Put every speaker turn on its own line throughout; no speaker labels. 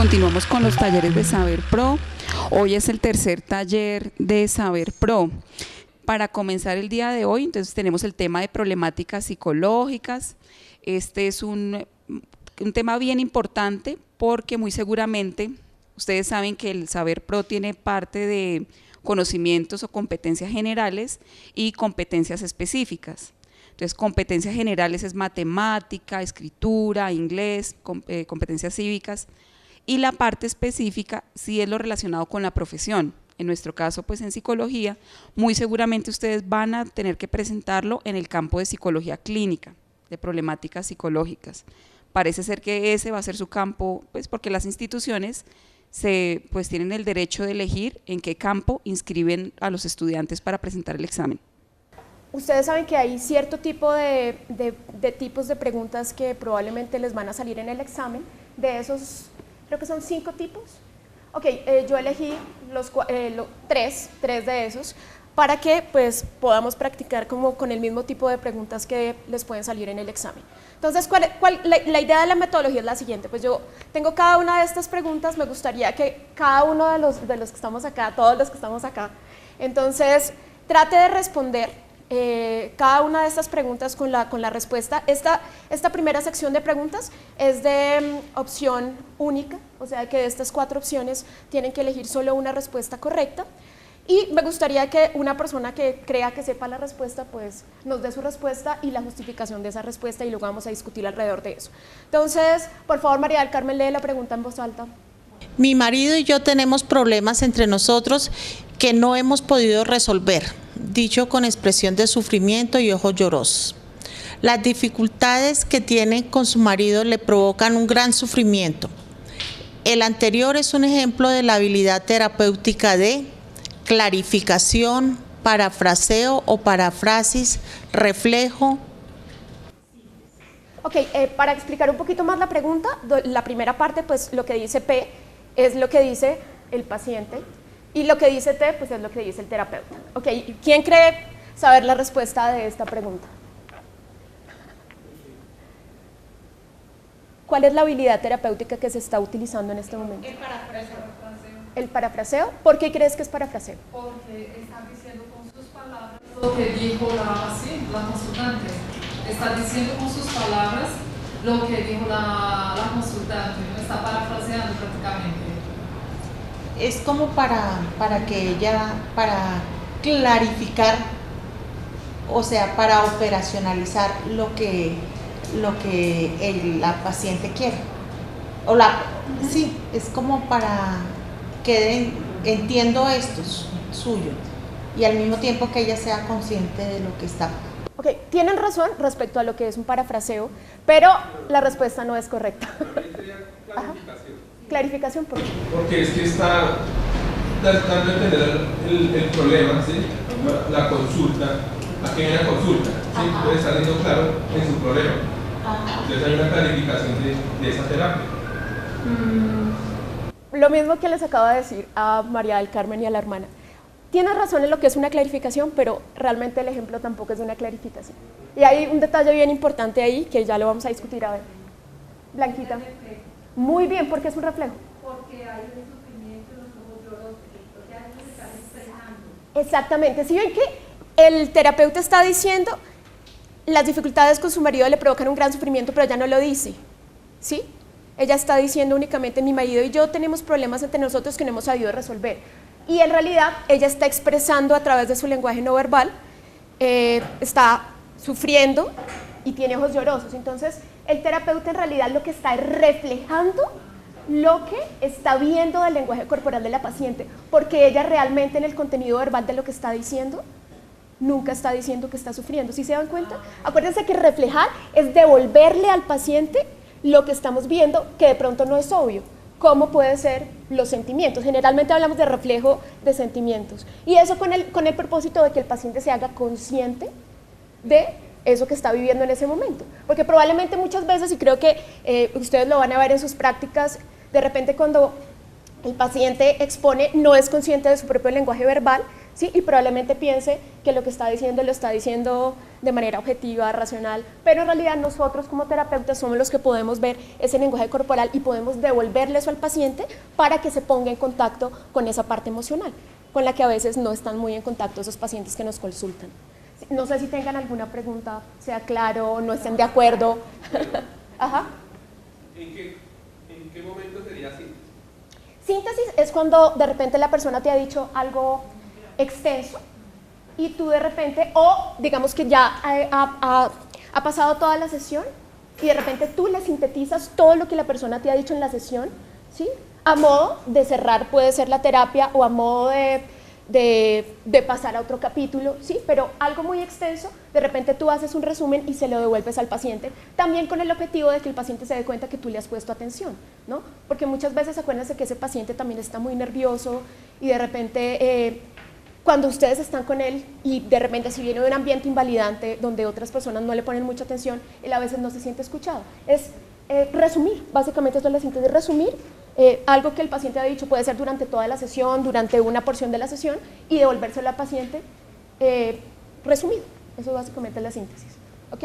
Continuamos con los talleres de Saber Pro. Hoy es el tercer taller de Saber Pro. Para comenzar el día de hoy, entonces tenemos el tema de problemáticas psicológicas. Este es un tema bien importante porque muy seguramente ustedes saben que el Saber Pro tiene parte de conocimientos o competencias generales y competencias específicas. Entonces, competencias generales es matemática, escritura, inglés, competencias cívicas, y la parte específica sí es lo relacionado con la profesión. En nuestro caso, pues en psicología, muy seguramente ustedes van a tener que presentarlo en el campo de psicología clínica, de problemáticas psicológicas. Parece ser que ese va a ser su campo, pues porque las instituciones pues tienen el derecho de elegir en qué campo inscriben a los estudiantes para presentar el examen.
Ustedes saben que hay cierto tipo de tipos de preguntas que probablemente les van a salir en el examen. De esos, creo que son 5 tipos. Ok, yo elegí tres de esos para que pues, podamos practicar como con el mismo tipo de preguntas que les pueden salir en el examen. Entonces, la idea de la metodología es la siguiente. Pues yo tengo cada una de estas preguntas, me gustaría que cada uno de los que estamos acá, todos los que estamos acá, entonces trate de responder cada una de estas preguntas con la respuesta. Esta primera sección de preguntas es de opción única, o sea que de estas 4 opciones tienen que elegir solo una respuesta correcta, y me gustaría que una persona que crea que sepa la respuesta pues nos dé su respuesta y la justificación de esa respuesta, y luego vamos a discutir alrededor de eso. Entonces, por favor, María del Carmen, lee la pregunta en voz alta.
Mi marido y yo tenemos problemas entre nosotros que no hemos podido resolver, dicho con expresión de sufrimiento y ojos llorosos. Las dificultades que tiene con su marido le provocan un gran sufrimiento. El anterior es un ejemplo de la habilidad terapéutica de clarificación, parafraseo o parafrasis, reflejo.
Ok, para explicar un poquito más la pregunta, la primera parte, pues lo que dice P es lo que dice el paciente, y lo que dice T, pues es lo que dice el terapeuta. Ok, ¿quién cree saber la respuesta de esta pregunta? ¿Cuál es la habilidad terapéutica que se está utilizando en este momento?
El parafraseo.
¿El parafraseo? ¿Por qué crees que es parafraseo?
Porque están diciendo con sus palabras lo que dijo la consultante. Está diciendo con sus palabras lo que dijo la consultante, no está parafraseando prácticamente.
Es como para que ella, para clarificar, o sea, para operacionalizar lo que la paciente quiere. Sí, es como para que entiendo esto suyo, y al mismo tiempo que ella sea consciente de lo que está.
Ok, tienen razón respecto a lo que es un parafraseo, pero la respuesta no es correcta.
Clarificación.
¿Clarificación por qué?
Porque es que está dando a entender el problema, ¿sí? La consulta, a qué viene la consulta, ¿sí? Puede estar siendo claro en su problema. Entonces hay una clarificación de esa terapia.
Lo mismo que les acabo de decir a María del Carmen y a la hermana. Tienes razón en lo que es una clarificación, pero realmente el ejemplo tampoco es de una clarificación. Y hay un detalle bien importante ahí que ya lo vamos a discutir. A ver, Blanquita. Muy bien, ¿por qué es un reflejo?
Porque hay un sufrimiento en los ojos llorosos, porque ya se están expresando.
Exactamente. Si ven que el terapeuta está diciendo las dificultades con su marido le provocan un gran sufrimiento, pero ella no lo dice, ¿sí? Ella está diciendo únicamente, mi marido y yo tenemos problemas entre nosotros que no hemos sabido resolver. Y en realidad ella está expresando a través de su lenguaje no verbal, está sufriendo y tiene ojos llorosos. Entonces el terapeuta en realidad lo que está es reflejando lo que está viendo del lenguaje corporal de la paciente, porque ella realmente en el contenido verbal de lo que está diciendo nunca está diciendo que está sufriendo. ¿Sí se dan cuenta? Acuérdense que reflejar es devolverle al paciente lo que estamos viendo, que de pronto no es obvio. ¿Cómo pueden ser los sentimientos? Generalmente hablamos de reflejo de sentimientos. Y eso con el propósito de que el paciente se haga consciente de eso que está viviendo en ese momento. Porque probablemente muchas veces, y creo que ustedes lo van a ver en sus prácticas, de repente cuando el paciente expone no es consciente de su propio lenguaje verbal, ¿sí? Y probablemente piense que lo que está diciendo lo está diciendo de manera objetiva, racional, pero en realidad nosotros como terapeutas somos los que podemos ver ese lenguaje corporal y podemos devolverle eso al paciente para que se ponga en contacto con esa parte emocional, con la que a veces no están muy en contacto esos pacientes que nos consultan. No sé si tengan alguna pregunta, sea claro, no estén de acuerdo. Ajá.
¿En qué momento sería síntesis?
Síntesis es cuando de repente la persona te ha dicho algo extenso y tú de repente, o digamos que ya ha pasado toda la sesión y de repente tú le sintetizas todo lo que la persona te ha dicho en la sesión, ¿sí? A modo de cerrar puede ser la terapia o a modo de pasar a otro capítulo, ¿sí? Pero algo muy extenso, de repente tú haces un resumen y se lo devuelves al paciente, también con el objetivo de que el paciente se dé cuenta que tú le has puesto atención, ¿no? Porque muchas veces acuérdense que ese paciente también está muy nervioso y de repente cuando ustedes están con él y de repente si viene de un ambiente invalidante donde otras personas no le ponen mucha atención, él a veces no se siente escuchado. Es resumir, básicamente esto es la síntesis, resumir algo que el paciente ha dicho, puede ser durante toda la sesión, durante una porción de la sesión y devolvérselo al paciente resumido. Eso básicamente es la síntesis. ¿Ok?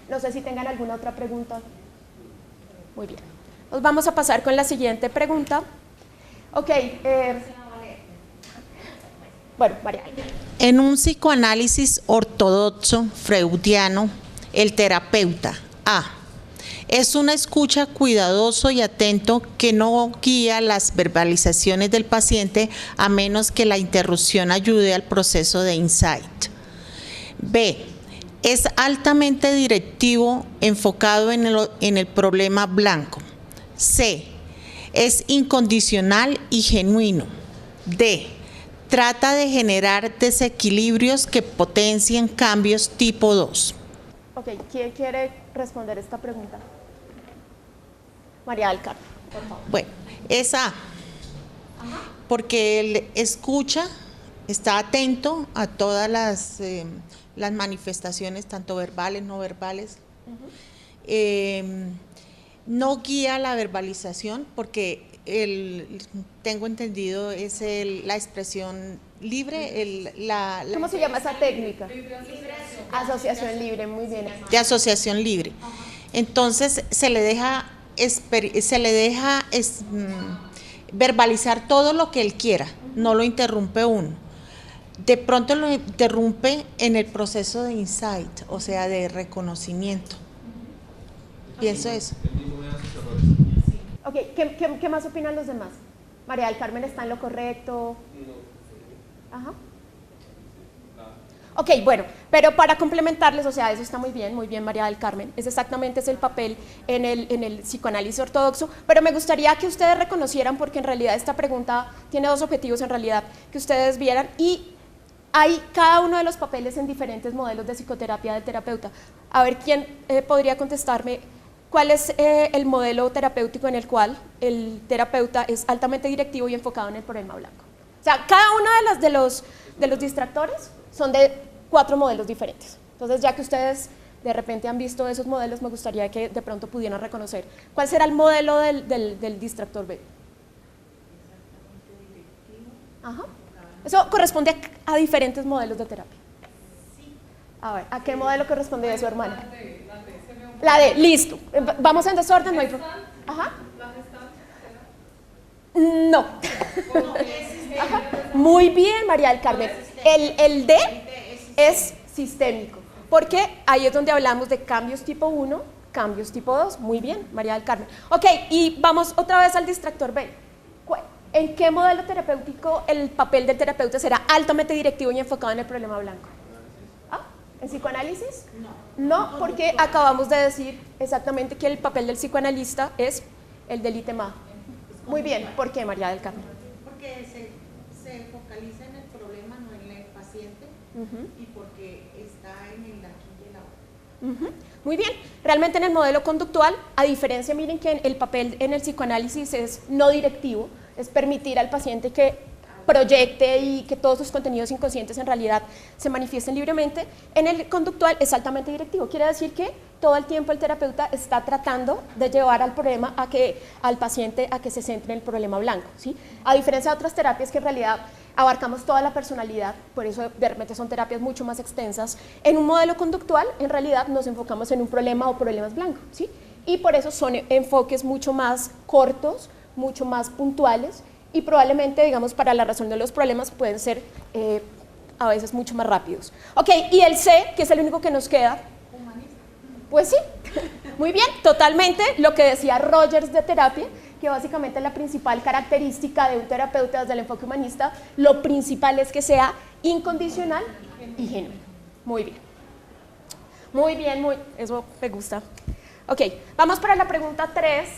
No sé si tengan alguna otra pregunta. Muy bien. Nos vamos a pasar con la siguiente pregunta. Ok. Bueno, María.
En un psicoanálisis ortodoxo freudiano, el terapeuta A. Es una escucha cuidadoso y atento que no guía las verbalizaciones del paciente a menos que la interrupción ayude al proceso de insight. B. Es altamente directivo, enfocado en el problema blanco. C. Es incondicional y genuino. D. Trata de generar desequilibrios que potencien cambios tipo 2.
Ok, ¿quién quiere responder esta pregunta? María del Carmen, por favor.
Bueno, es A, porque él escucha, está atento a todas las manifestaciones, tanto verbales, no verbales. No guía la verbalización, porque tengo entendido, es la expresión libre.
¿Cómo se llama esa técnica? Asociación libre, muy bien.
De asociación libre. Entonces se le deja verbalizar todo lo que él quiera, no lo interrumpe uno. De pronto lo interrumpe en el proceso de insight, o sea, de reconocimiento. Pienso eso.
Ok, ¿qué más opinan los demás? María del Carmen está en lo correcto. Ajá. Ok, bueno, pero para complementarles, o sea, eso está muy bien María del Carmen, ese es el papel en el psicoanálisis ortodoxo, pero me gustaría que ustedes reconocieran, porque en realidad esta pregunta tiene dos objetivos en realidad, que ustedes vieran, y hay cada uno de los papeles en diferentes modelos de psicoterapia del terapeuta. A ver, ¿quién podría contestarme cuál es el modelo terapéutico en el cual el terapeuta es altamente directivo y enfocado en el problema blanco? O sea, cada uno de los distractores son de 4 modelos diferentes. Entonces, ya que ustedes de repente han visto esos modelos, me gustaría que de pronto pudieran reconocer cuál será el modelo del distractor B. Ajá. Eso corresponde a diferentes modelos de terapia. A ver, ¿a qué modelo corresponde de su hermana? La D, listo. Vamos en desorden, no hay problema. Ajá. No. Ajá. Muy bien, María del Carmen. El D es sistémico, porque ahí es donde hablamos de cambios tipo 1, cambios tipo 2. Muy bien, María del Carmen. Ok, y vamos otra vez al distractor B. ¿En qué modelo terapéutico el papel del terapeuta será altamente directivo y enfocado en el problema blanco? ¿Ah? ¿En psicoanálisis? No, porque acabamos de decir exactamente que el papel del psicoanalista es el del ITEMA. Muy bien, ¿por qué, María del Carmen?
Porque se focaliza en el problema, no en el paciente, y porque está en el aquí y el ahora.
Muy bien, realmente en el modelo conductual, a diferencia, miren que el papel en el psicoanálisis es no directivo, es permitir al paciente que proyecte y que todos sus contenidos inconscientes en realidad se manifiesten libremente. En el conductual es altamente directivo, quiere decir que todo el tiempo el terapeuta está tratando de llevar al paciente a que se centre en el problema blanco, ¿sí? A diferencia de otras terapias que en realidad abarcamos toda la personalidad, por eso de repente son terapias mucho más extensas. En un modelo conductual, en realidad nos enfocamos en un problema o problemas blancos, ¿sí? Y por eso son enfoques mucho más cortos, mucho más puntuales, y probablemente, digamos, para la resolución de los problemas pueden ser a veces mucho más rápidos. Ok, y el C, que es el único que nos queda. Humanista. Pues sí, muy bien, totalmente lo que decía Rogers de terapia, que básicamente la principal característica de un terapeuta desde el enfoque humanista, lo principal es que sea incondicional y genuino. Muy bien. Muy bien, eso me gusta. Ok, vamos para la pregunta 3.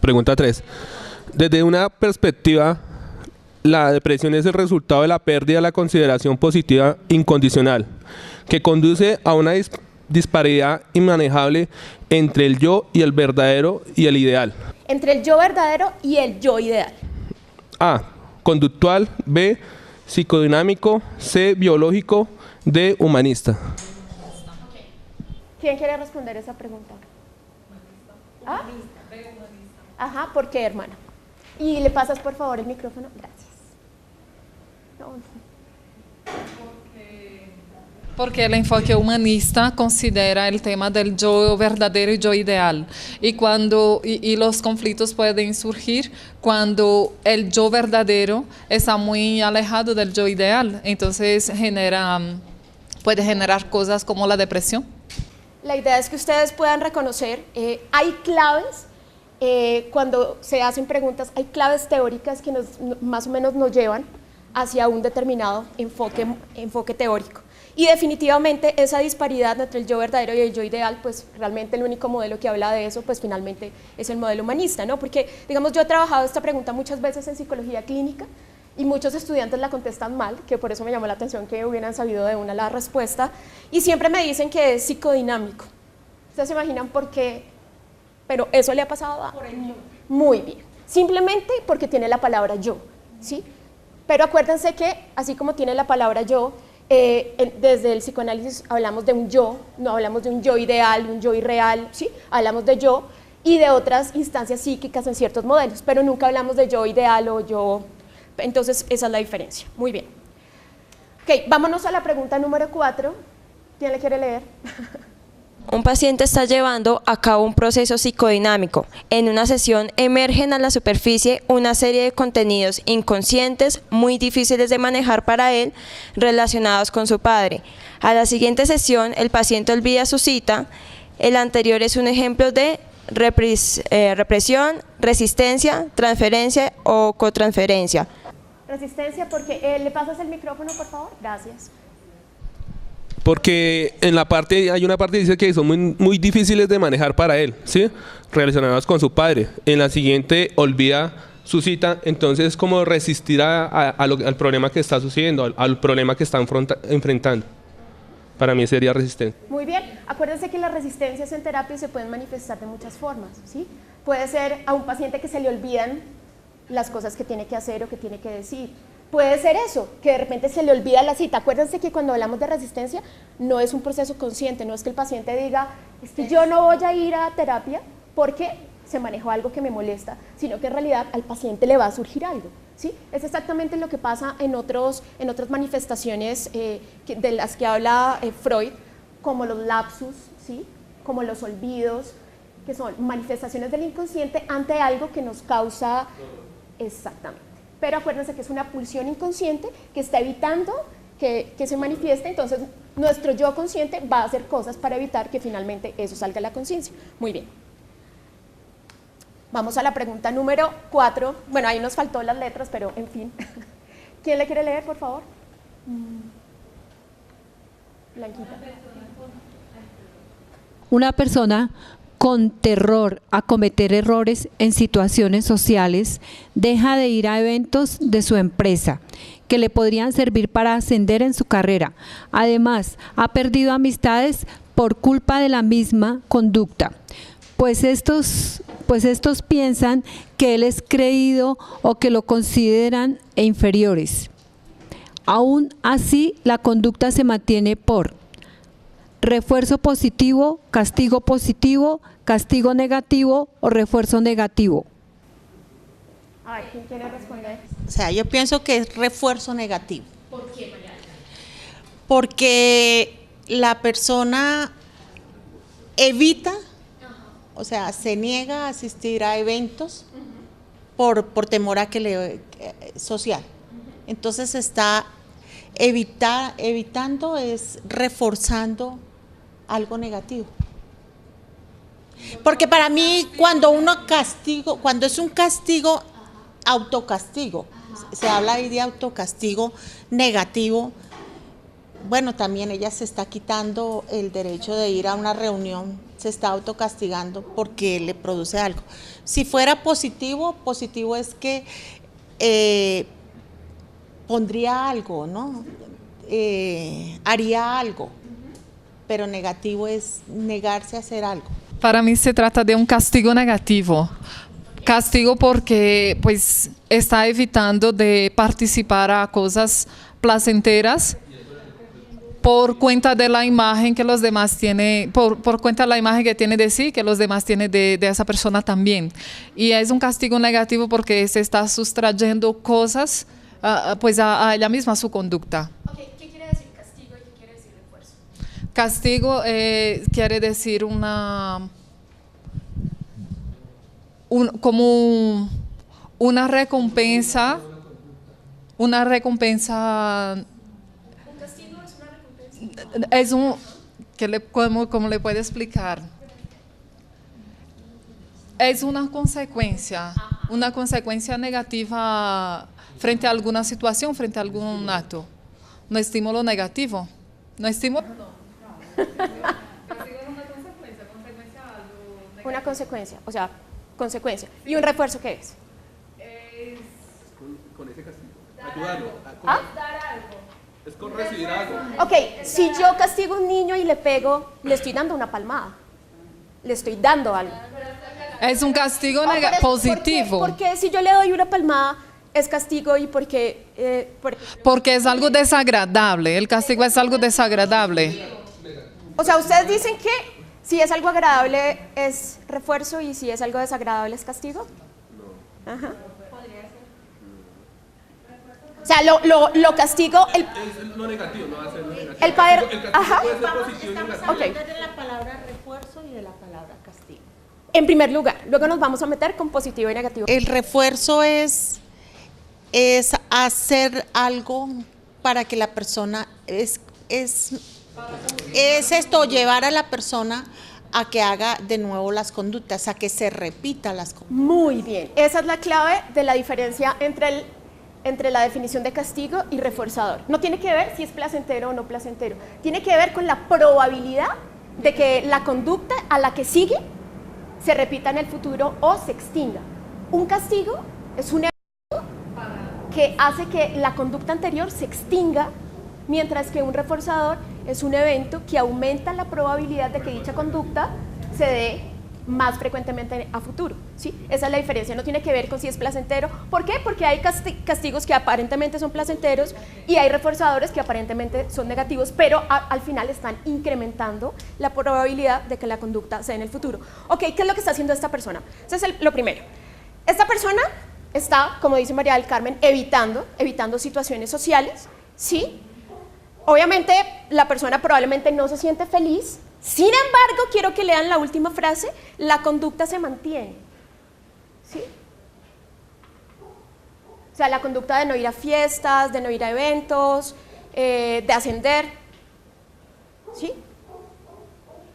Pregunta 3. Desde una perspectiva, la depresión es el resultado de la pérdida de la consideración positiva incondicional, que conduce a una disparidad inmanejable entre el yo y el verdadero y el ideal.
Entre el yo verdadero y el yo ideal.
A, conductual. B, psicodinámico. C, biológico. D, humanista.
¿Quién quiere responder esa pregunta? ¿Ah? Ajá, ¿por qué, hermana? Y le pasas por favor el micrófono. Gracias. No.
Porque el enfoque humanista considera el tema del yo verdadero y yo ideal. Y los conflictos pueden surgir cuando el yo verdadero está muy alejado del yo ideal. Entonces puede generar cosas como la depresión.
La idea es que ustedes puedan reconocer, hay claves, cuando se hacen preguntas, hay claves teóricas que más o menos nos llevan hacia un determinado enfoque teórico. Y definitivamente esa disparidad entre el yo verdadero y el yo ideal, pues realmente el único modelo que habla de eso, pues finalmente es el modelo humanista, ¿no? Porque, digamos, yo he trabajado esta pregunta muchas veces en psicología clínica y muchos estudiantes la contestan mal, que por eso me llamó la atención que hubieran sabido de una la respuesta, y siempre me dicen que es psicodinámico. ¿Ustedes se imaginan por qué? Pero eso le ha pasado a... Muy bien. Simplemente porque tiene la palabra yo, ¿sí? Pero acuérdense que, así como tiene la palabra yo, desde el psicoanálisis hablamos de un yo, no hablamos de un yo ideal, un yo irreal, ¿sí? Hablamos de yo y de otras instancias psíquicas en ciertos modelos, pero nunca hablamos de yo ideal o yo... Entonces, esa es la diferencia. Muy bien. Ok, vámonos a la pregunta número 4. ¿Quién le quiere leer?
Un paciente está llevando a cabo un proceso psicodinámico. En una sesión emergen a la superficie una serie de contenidos inconscientes muy difíciles de manejar para él relacionados con su padre. A la siguiente sesión el paciente olvida su cita. El anterior es un ejemplo de represión, resistencia, transferencia o cotransferencia.
Resistencia, porque ¿le pasas el micrófono, por favor? Gracias.
Porque hay una parte que dice que son muy difíciles de manejar para él, ¿sí? Relacionados con su padre. En la siguiente olvida su cita, entonces como resistir al problema que está sucediendo, al problema que está enfrentando. Para mí sería resistencia.
Muy bien, acuérdense que las resistencias en terapia se pueden manifestar de muchas formas, ¿sí? Puede ser a un paciente que se le olvidan las cosas que tiene que hacer o que tiene que decir. Puede ser eso, que de repente se le olvida la cita. Acuérdense que cuando hablamos de resistencia no es un proceso consciente, no es que el paciente diga, es que yo no voy a ir a terapia porque se manejó algo que me molesta, sino que en realidad al paciente le va a surgir algo, ¿sí? Es exactamente lo que pasa en otras manifestaciones de las que habla Freud, como los lapsus, ¿sí? Como los olvidos, que son manifestaciones del inconsciente ante algo que nos causa... Exactamente. Pero acuérdense que es una pulsión inconsciente que está evitando que se manifieste, entonces nuestro yo consciente va a hacer cosas para evitar que finalmente eso salga a la conciencia. Muy bien. Vamos a la pregunta número 4. Bueno, ahí nos faltó las letras, pero en fin. ¿Quién le quiere leer, por favor? Blanquita.
Una persona con terror a cometer errores en situaciones sociales, deja de ir a eventos de su empresa que le podrían servir para ascender en su carrera. Además, ha perdido amistades por culpa de la misma conducta, pues estos piensan que él es creído o que lo consideran inferiores. Aún así, la conducta se mantiene por refuerzo positivo, castigo negativo o refuerzo negativo.
A ver, ¿quién quiere responder?
O sea, yo pienso que es refuerzo negativo.
¿Por qué, María?
Porque la persona evita, o sea, se niega a asistir a eventos por temor a social. Entonces está evitando, es reforzando algo negativo. Porque para mí, cuando es un castigo, autocastigo, se habla ahí de autocastigo negativo. Bueno, también ella se está quitando el derecho de ir a una reunión, se está autocastigando porque le produce algo. Si fuera positivo es que pondría algo, ¿no? Haría algo, pero negativo es negarse a hacer algo.
Para mí se trata de un castigo negativo. Castigo porque pues está evitando de participar a cosas placenteras por cuenta de la imagen que los demás tienen, por cuenta de la imagen que tiene de sí, que los demás tienen de esa persona también. Y es un castigo negativo porque se está sustrayendo cosas pues a ella misma, a su conducta.
Okay, ¿qué quiere decir castigo y qué quiere decir refuerzo?
Castigo quiere decir como una recompensa. Una recompensa.
¿Un castigo es una recompensa?
¿Cómo le puedo explicar? Es una consecuencia negativa frente a alguna situación, frente a algún acto. Un estímulo negativo. ¿No estímulo?
Una consecuencia, o sea, consecuencia. ¿Y un refuerzo qué es?
Con ese castigo. Ayudarlo.
Dar algo.
Es con recibir algo.
Ok, si yo castigo a un niño y le pego, le estoy dando una palmada. Le estoy dando algo.
Es un castigo positivo.
Porque si yo le doy una palmada, es castigo y porque...
Porque es algo desagradable. El castigo es algo desagradable.
O sea, ustedes dicen que si es algo agradable es refuerzo y si es algo desagradable es castigo. No. Ajá. O sea, lo castigo...
Es lo negativo, no va a ser lo negativo.
El castigo
puede ser positivo y negativo.
Ok.
De la palabra refuerzo y de la palabra castigo.
En primer lugar, luego nos vamos a meter con positivo y negativo.
El refuerzo es hacer algo para que la persona es esto, llevar a la persona a que haga de nuevo las conductas, a que se repita las conductas.
Muy bien, esa es la clave de la diferencia entre la definición de castigo y reforzador. No tiene que ver si es placentero o no placentero, tiene que ver con la probabilidad de que la conducta a la que sigue se repita en el futuro o se extinga. Un castigo es un evento que hace que la conducta anterior se extinga, mientras que un reforzador es un evento que aumenta la probabilidad de que dicha conducta se dé más frecuentemente a futuro, ¿sí? Esa es la diferencia, no tiene que ver con si es placentero. ¿Por qué? Porque hay castigos que aparentemente son placenteros y hay reforzadores que aparentemente son negativos, pero al final están incrementando la probabilidad de que la conducta se dé en el futuro. Ok, ¿qué es lo que está haciendo esta persona? Eso es lo primero. Esta persona está, como dice María del Carmen, evitando situaciones sociales, ¿sí? Obviamente la persona probablemente no se siente feliz. Sin embargo, quiero que lean la última frase, la conducta se mantiene, ¿sí? O sea, la conducta de no ir a fiestas, de no ir a eventos, de ascender, ¿sí?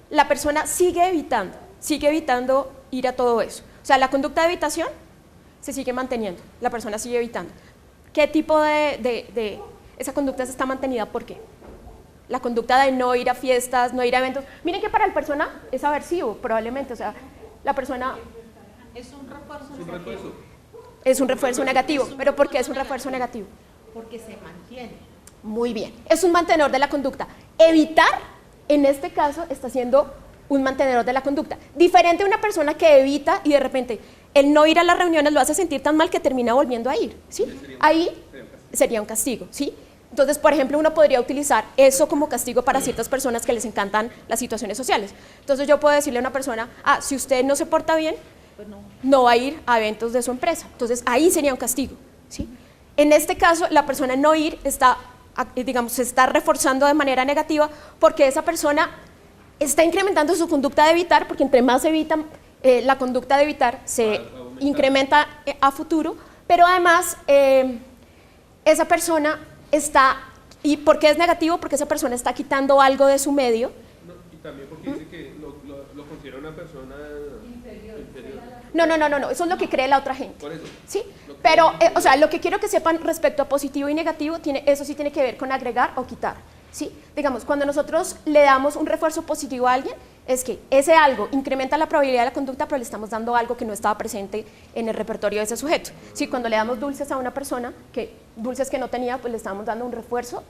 La persona sigue evitando ir a todo eso. O sea, la conducta de evitación se sigue manteniendo, la persona sigue evitando. ¿Qué tipo de esa conducta se está mantenida? ¿Por qué? La conducta de no ir a fiestas, no ir a eventos. Miren que para la persona es aversivo, probablemente. O sea, la persona...
Es un refuerzo negativo.
Es un refuerzo negativo. ¿Pero por qué es un refuerzo negativo?
Porque se mantiene.
Muy bien. Es un mantenedor de la conducta. Evitar, en este caso, está siendo un mantenedor de la conducta. Diferente a una persona que evita y de repente el no ir a las reuniones lo hace sentir tan mal que termina volviendo a ir, ¿sí? Ahí sería un castigo, ¿sí? Entonces, por ejemplo, uno podría utilizar eso como castigo para ciertas personas que les encantan las situaciones sociales. Entonces, yo puedo decirle a una persona, si usted no se porta bien, no va a ir a eventos de su empresa. Entonces, ahí sería un castigo, ¿sí? En este caso, la persona no ir está, digamos, se está reforzando de manera negativa porque esa persona está incrementando su conducta de evitar, porque entre más evitan, la conducta de evitar se incrementa a futuro, pero además esa persona está, ¿y por qué es negativo? Porque esa persona está quitando algo de su medio.
No, y también porque dice que lo considera una persona inferior.
No, eso es lo que cree la otra gente.
Por eso.
¿Sí? Pero, o sea, lo que quiero que sepan respecto a positivo y negativo, eso sí tiene que ver con agregar o quitar. ¿Sí? Digamos, cuando nosotros le damos un refuerzo positivo a alguien, es que ese algo incrementa la probabilidad de la conducta, pero le estamos dando algo que no estaba presente en el repertorio de ese sujeto. ¿Sí? Cuando le damos dulces a una persona, dulces que no tenía, pues le estamos dando un refuerzo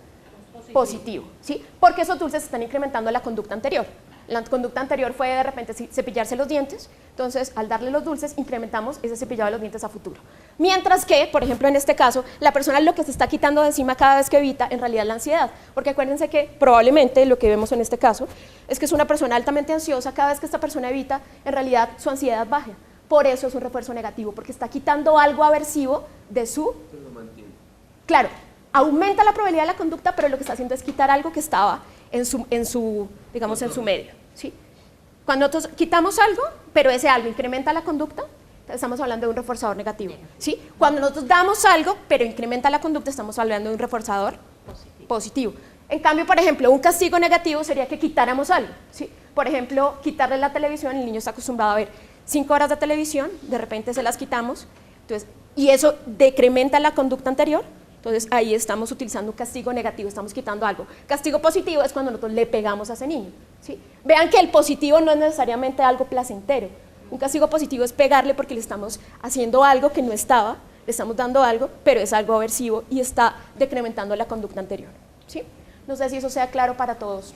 positivo. ¿Sí? Porque esos dulces están incrementando la conducta anterior. La conducta anterior fue de repente cepillarse los dientes, entonces al darle los dulces incrementamos ese cepillado de los dientes a futuro. Mientras que, por ejemplo, en este caso, la persona lo que se está quitando de encima cada vez que evita, en realidad es la ansiedad, porque acuérdense que probablemente lo que vemos en este caso es que es una persona altamente ansiosa, cada vez que esta persona evita, en realidad su ansiedad baja. Por eso es un refuerzo negativo, porque está quitando algo aversivo de su...
Pero lo mantiene.
Claro, aumenta la probabilidad de la conducta, pero lo que está haciendo es quitar algo que estaba en su medio. ¿Sí? Cuando nosotros quitamos algo, pero ese algo incrementa la conducta, estamos hablando de un reforzador negativo. ¿Sí? Cuando nosotros damos algo, pero incrementa la conducta, estamos hablando de un reforzador positivo. En cambio, por ejemplo, un castigo negativo sería que quitáramos algo. ¿Sí? Por ejemplo, quitarle la televisión, el niño está acostumbrado a ver 5 horas de televisión, de repente se las quitamos, entonces, y eso decrementa la conducta anterior. Entonces ahí estamos utilizando un castigo negativo, estamos quitando algo. Castigo positivo es cuando nosotros le pegamos a ese niño. ¿Sí? Vean que el positivo no es necesariamente algo placentero. Un castigo positivo es pegarle porque le estamos haciendo algo que no estaba, le estamos dando algo, pero es algo aversivo y está decrementando la conducta anterior. ¿Sí? No sé si eso sea claro para todos.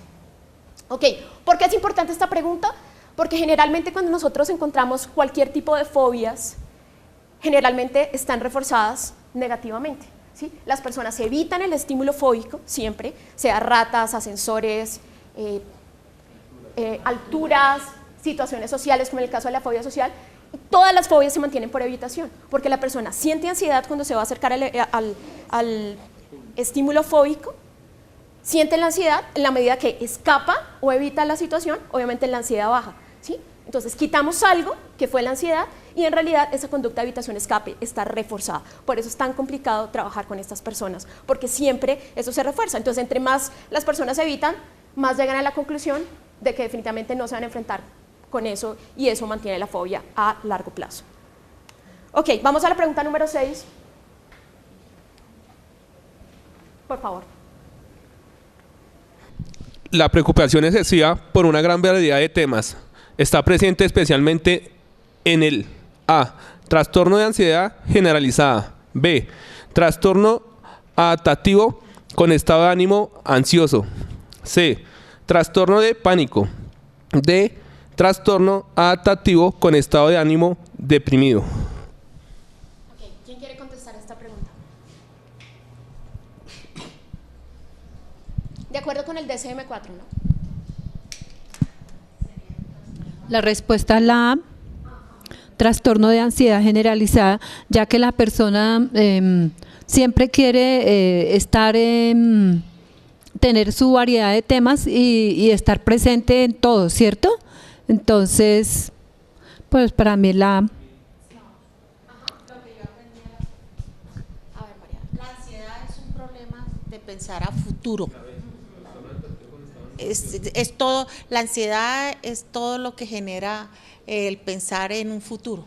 Ok, ¿por qué es importante esta pregunta? Porque generalmente cuando nosotros encontramos cualquier tipo de fobias, generalmente están reforzadas negativamente. ¿Sí? Las personas evitan el estímulo fóbico siempre, sea ratas, ascensores, alturas, situaciones sociales, como en el caso de la fobia social. Todas las fobias se mantienen por evitación, porque la persona siente ansiedad cuando se va a acercar al estímulo fóbico, siente la ansiedad en la medida que escapa o evita la situación, obviamente la ansiedad baja. ¿Sí? Entonces quitamos algo que fue la ansiedad y en realidad esa conducta de evitación-escape está reforzada. Por eso es tan complicado trabajar con estas personas, porque siempre eso se refuerza. Entonces, entre más las personas evitan, más llegan a la conclusión de que definitivamente no se van a enfrentar con eso y eso mantiene la fobia a largo plazo. Ok, vamos a la pregunta número 6. Por favor.
La preocupación excesiva por una gran variedad de temas está presente especialmente en el A. Trastorno de ansiedad generalizada. B. Trastorno adaptativo con estado de ánimo ansioso. C. Trastorno de pánico. D. Trastorno adaptativo con estado de ánimo deprimido.
Okay. ¿Quién quiere contestar esta pregunta? De acuerdo con el DSM-4, ¿no?
La respuesta es la A, trastorno de ansiedad generalizada, ya que la persona siempre quiere tener su variedad de temas y estar presente en todo, ¿cierto? Entonces, pues para mí la A.
La ansiedad es un problema de pensar a futuro. Es todo, la ansiedad es todo lo que genera el pensar en un futuro.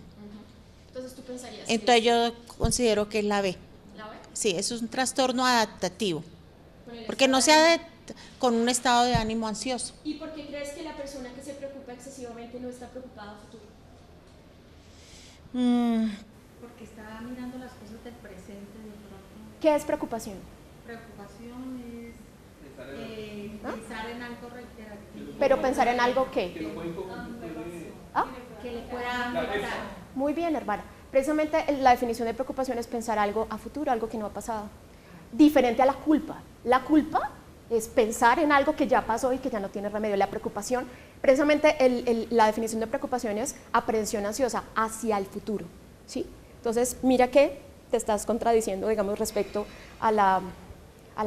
Entonces tú pensarías.
Entonces yo considero que es la B.
¿La B?
Sí, eso es un trastorno adaptativo, porque no se con un estado de ánimo ansioso.
¿Y por qué crees que la persona que se preocupa excesivamente no está preocupada a futuro?
Porque está mirando las cosas del presente de pronto.
¿Qué es preocupación?
Preocupación es pensar en algo reiterativo.
Pero pensar en algo ¿qué? ¿Ah?
Que le pueda afectar.
Muy bien, hermana. Precisamente la definición de preocupación es pensar algo a futuro, algo que no ha pasado. Diferente a la culpa. La culpa es pensar en algo que ya pasó y que ya no tiene remedio. La preocupación, precisamente la definición de preocupación es aprensión ansiosa hacia el futuro, ¿sí? Entonces, mira que te estás contradiciendo, digamos, respecto a la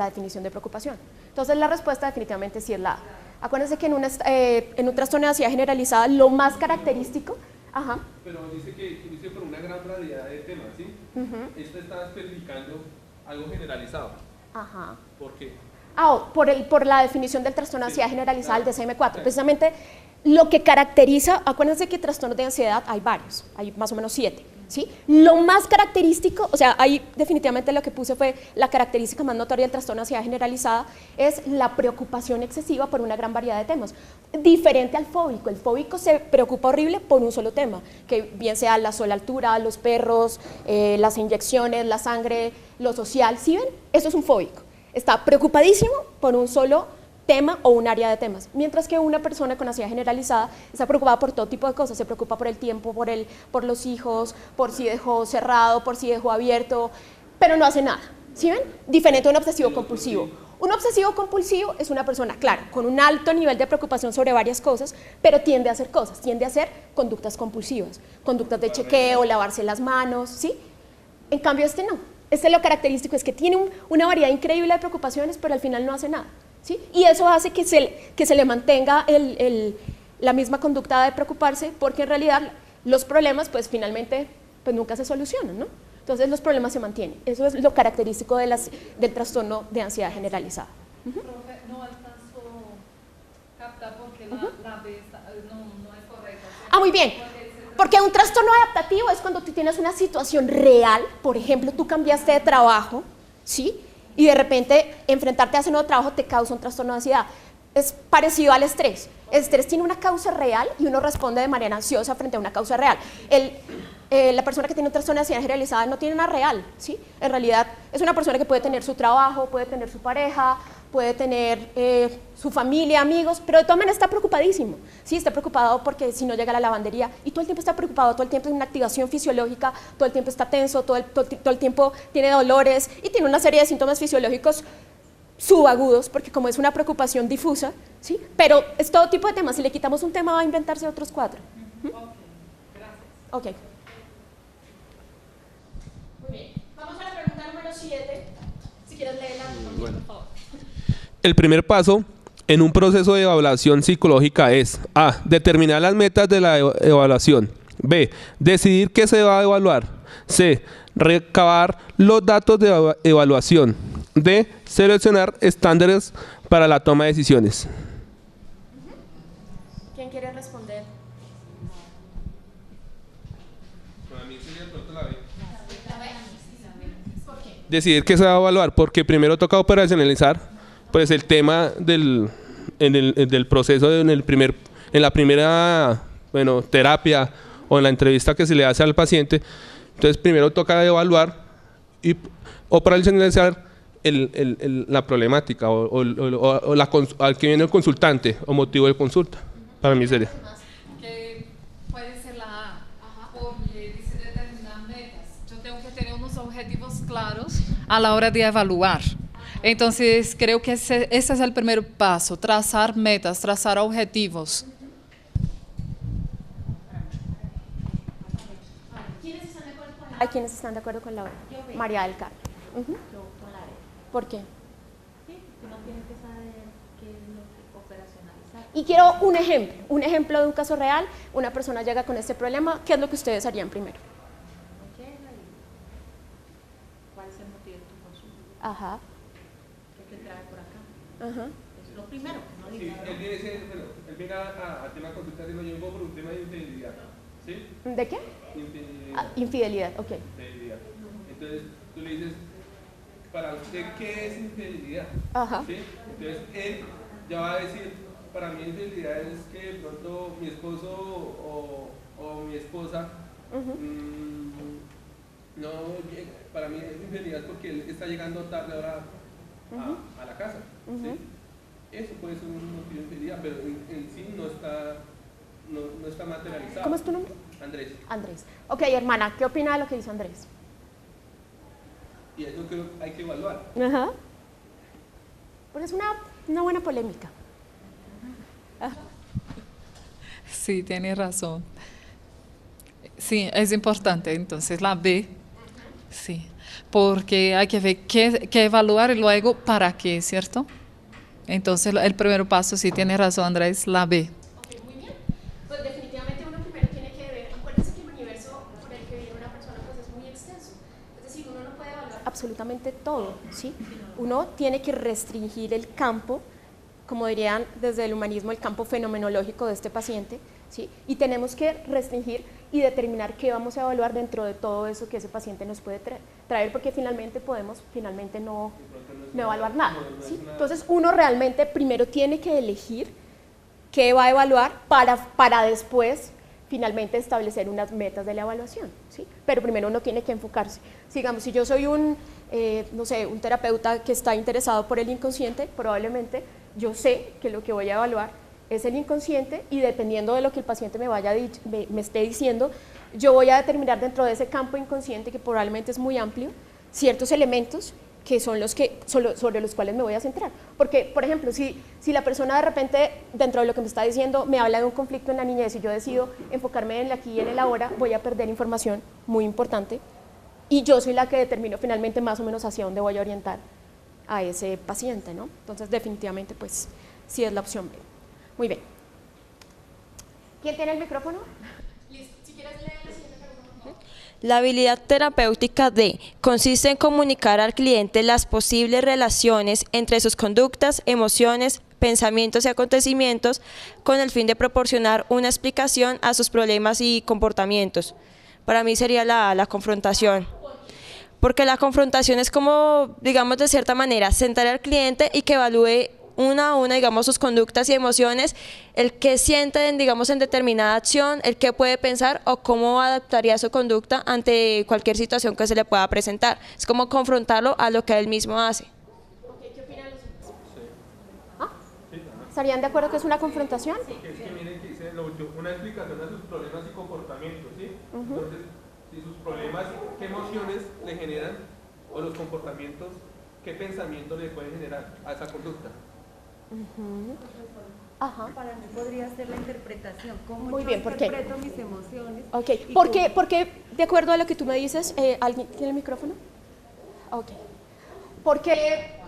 definición de preocupación. Entonces, la respuesta definitivamente sí es la A. Acuérdense que en un trastorno de ansiedad generalizada, lo más característico... Ajá.
Pero dice que dice por una gran variedad de temas, ¿sí? Esta está especificando algo generalizado.
Ajá.
¿Por qué?
Por la definición del trastorno de ansiedad generalizada, el DSM-4. Precisamente lo que caracteriza, acuérdense que trastornos de ansiedad hay varios, hay más o menos 7, ¿sí? Lo más característico, o sea, ahí definitivamente lo que puse fue la característica más notoria del trastorno de ansiedad generalizada, es la preocupación excesiva por una gran variedad de temas. Diferente al fóbico. El fóbico se preocupa horrible por un solo tema, que bien sea la sola altura, los perros, las inyecciones, la sangre, lo social, ¿sí ven? Eso es un fóbico. Está preocupadísimo por un solo tema o un área de temas, mientras que una persona con ansiedad generalizada está preocupada por todo tipo de cosas, se preocupa por el tiempo, por los hijos, por si dejó cerrado, por si dejó abierto, pero no hace nada, ¿sí ven? Diferente a un obsesivo compulsivo. Un obsesivo compulsivo es una persona, claro, con un alto nivel de preocupación sobre varias cosas, pero tiende a hacer cosas, tiende a hacer conductas compulsivas, conductas de chequeo, lavarse las manos, ¿sí? En cambio este no. Este lo característico es que tiene una variedad increíble de preocupaciones, pero al final no hace nada, ¿sí? Y eso hace que se le mantenga la misma conducta de preocuparse, porque en realidad los problemas, pues finalmente, pues nunca se solucionan, ¿no? Entonces los problemas se mantienen. Eso es lo característico del trastorno de ansiedad generalizada.
Profe, no alcanzo a captar porque la B no es correcta.
Ah, muy bien. Porque un trastorno adaptativo es cuando tú tienes una situación real, por ejemplo, tú cambiaste de trabajo, ¿sí? Y de repente enfrentarte a ese nuevo trabajo te causa un trastorno de ansiedad. Es parecido al estrés. El estrés tiene una causa real y uno responde de manera ansiosa frente a una causa real. La persona que tiene un trastorno de ansiedad generalizada no tiene una real, ¿sí? En realidad es una persona que puede tener su trabajo, puede tener su pareja, puede tener su familia, amigos, pero de todas maneras está preocupadísimo, ¿sí? Está preocupado porque si no llega a la lavandería y todo el tiempo está preocupado, todo el tiempo es una activación fisiológica, todo el tiempo está tenso, todo el tiempo tiene dolores y tiene una serie de síntomas fisiológicos subagudos, porque como es una preocupación difusa, ¿sí? Pero es todo tipo de temas, si le quitamos un tema va a inventarse otros 4.
Ok, gracias.
Ok. Muy bien, vamos a la pregunta número 7, si quieres leerla, por favor.
El primer paso en un proceso de evaluación psicológica es A. Determinar las metas de la evaluación. B. Decidir qué se va a evaluar. C. Recabar los datos de evaluación. D. Seleccionar estándares para la toma de decisiones.
¿Quién quiere responder?
Para mí sería pronto la B.
¿Por qué?
Decidir qué se va a evaluar, porque primero toca operacionalizar pues el tema del proceso en la primera terapia o en la entrevista que se le hace al paciente. Entonces primero toca evaluar y operacionalizar la problemática al que viene el consultante o motivo de consulta. Para mí sería.
Que puede ser la A, porque dice determinar metas. Yo tengo que tener unos objetivos claros a la hora de evaluar. Entonces, creo que ese es el primer paso, trazar metas, trazar objetivos.
¿Quiénes están de acuerdo con la A? ¿Quiénes están de acuerdo con la B? María del Carmen.
Yo con la B.
¿Por qué?
Sí, uno tiene que saber qué es lo que operacionalizar.
Y quiero un ejemplo de un caso real. Una persona llega con este problema, ¿qué es lo que ustedes harían primero?
¿Cuál es el motivo de tu consulta?
Ajá.
¿Qué te trae por acá?
Ajá.
Es lo primero, no
Sí,
diga.
él viene a tema de consulta y lo llevo por un tema de infidelidad. ¿Sí?
¿De qué?
Infidelidad.
Infidelidad, ok.
Infidelidad. Entonces tú le dices, para usted, ¿qué es infidelidad?
Ajá.
¿Sí? Entonces él ya va a decir, para mí infidelidad es que de pronto mi esposo o mi esposa no llega. Para mí es infidelidad porque él está llegando tarde ahora a la casa. ¿Sí? Eso puede ser un motivo de infidelidad, pero en sí no está materializado.
¿Cómo es tu nombre?
Andrés.
Andrés. Ok, hermana, ¿qué opina de lo que dice Andrés?
Y eso creo que hay que evaluar.
Ajá. Porque es una buena polémica.
Sí, tiene razón. Sí, es importante. Entonces, la B, sí, porque hay que ver qué evaluar y luego para qué, ¿cierto? Entonces, el primer paso, sí, tiene razón, Andrés, la B.
Ok, muy bien. Pues definitivamente uno primero tiene que ver, acuérdense que el universo por el que vive una persona pues es muy extenso. Es decir, uno no puede evaluar absolutamente todo, ¿sí? Uno tiene que restringir el campo, como dirían desde el humanismo, el campo fenomenológico de este paciente, ¿sí? Y tenemos que restringir y determinar qué vamos a evaluar dentro de todo eso que ese paciente nos puede traer, porque finalmente podemos no evaluar nada, ¿sí? Entonces uno realmente primero tiene que elegir qué va a evaluar para después finalmente establecer unas metas de la evaluación, ¿sí? Pero primero uno tiene que enfocarse. Digamos, si yo soy un terapeuta que está interesado por el inconsciente, probablemente yo sé que lo que voy a evaluar es el inconsciente y dependiendo de lo que el paciente me esté diciendo, yo voy a determinar dentro de ese campo inconsciente, que probablemente es muy amplio, ciertos elementos que son sobre los cuales me voy a centrar. Porque, por ejemplo, si la persona de repente, dentro de lo que me está diciendo, me habla de un conflicto en la niñez y yo decido enfocarme en el aquí y en el ahora, voy a perder información muy importante y yo soy la que determino finalmente más o menos hacia dónde voy a orientar a ese paciente, ¿no? Entonces, definitivamente, pues, sí es la opción B. Muy bien. ¿Quién tiene el micrófono? Listo. Si quieres leer la siguiente pregunta.
La habilidad terapéutica D consiste en comunicar al cliente las posibles relaciones entre sus conductas, emociones, pensamientos y acontecimientos con el fin de proporcionar una explicación a sus problemas y comportamientos. Para mí sería la confrontación. Porque la confrontación es como, digamos, de cierta manera, sentar al cliente y que evalúe una a una, digamos, sus conductas y emociones, el qué siente, digamos, en determinada acción, el qué puede pensar o cómo adaptaría su conducta ante cualquier situación que se le pueda presentar. Es como confrontarlo a lo que él mismo hace.
¿Qué opinan los demás? ¿Ah? ¿Estarían de acuerdo que es una confrontación?
Porque es que miren que dice una explicación a sus problemas y comportamientos, ¿sí? Entonces, si sus problemas, ¿qué emociones le generan? O los comportamientos, ¿qué pensamientos le pueden generar a esa conducta?
Ajá.
Para mí podría ser la interpretación. ¿Cómo
Muy
yo
bien, ¿por qué?
interpreto mis emociones?
Ok. ¿Por qué, de acuerdo a lo que tú me dices, ¿alguien tiene el micrófono? Ok. Porque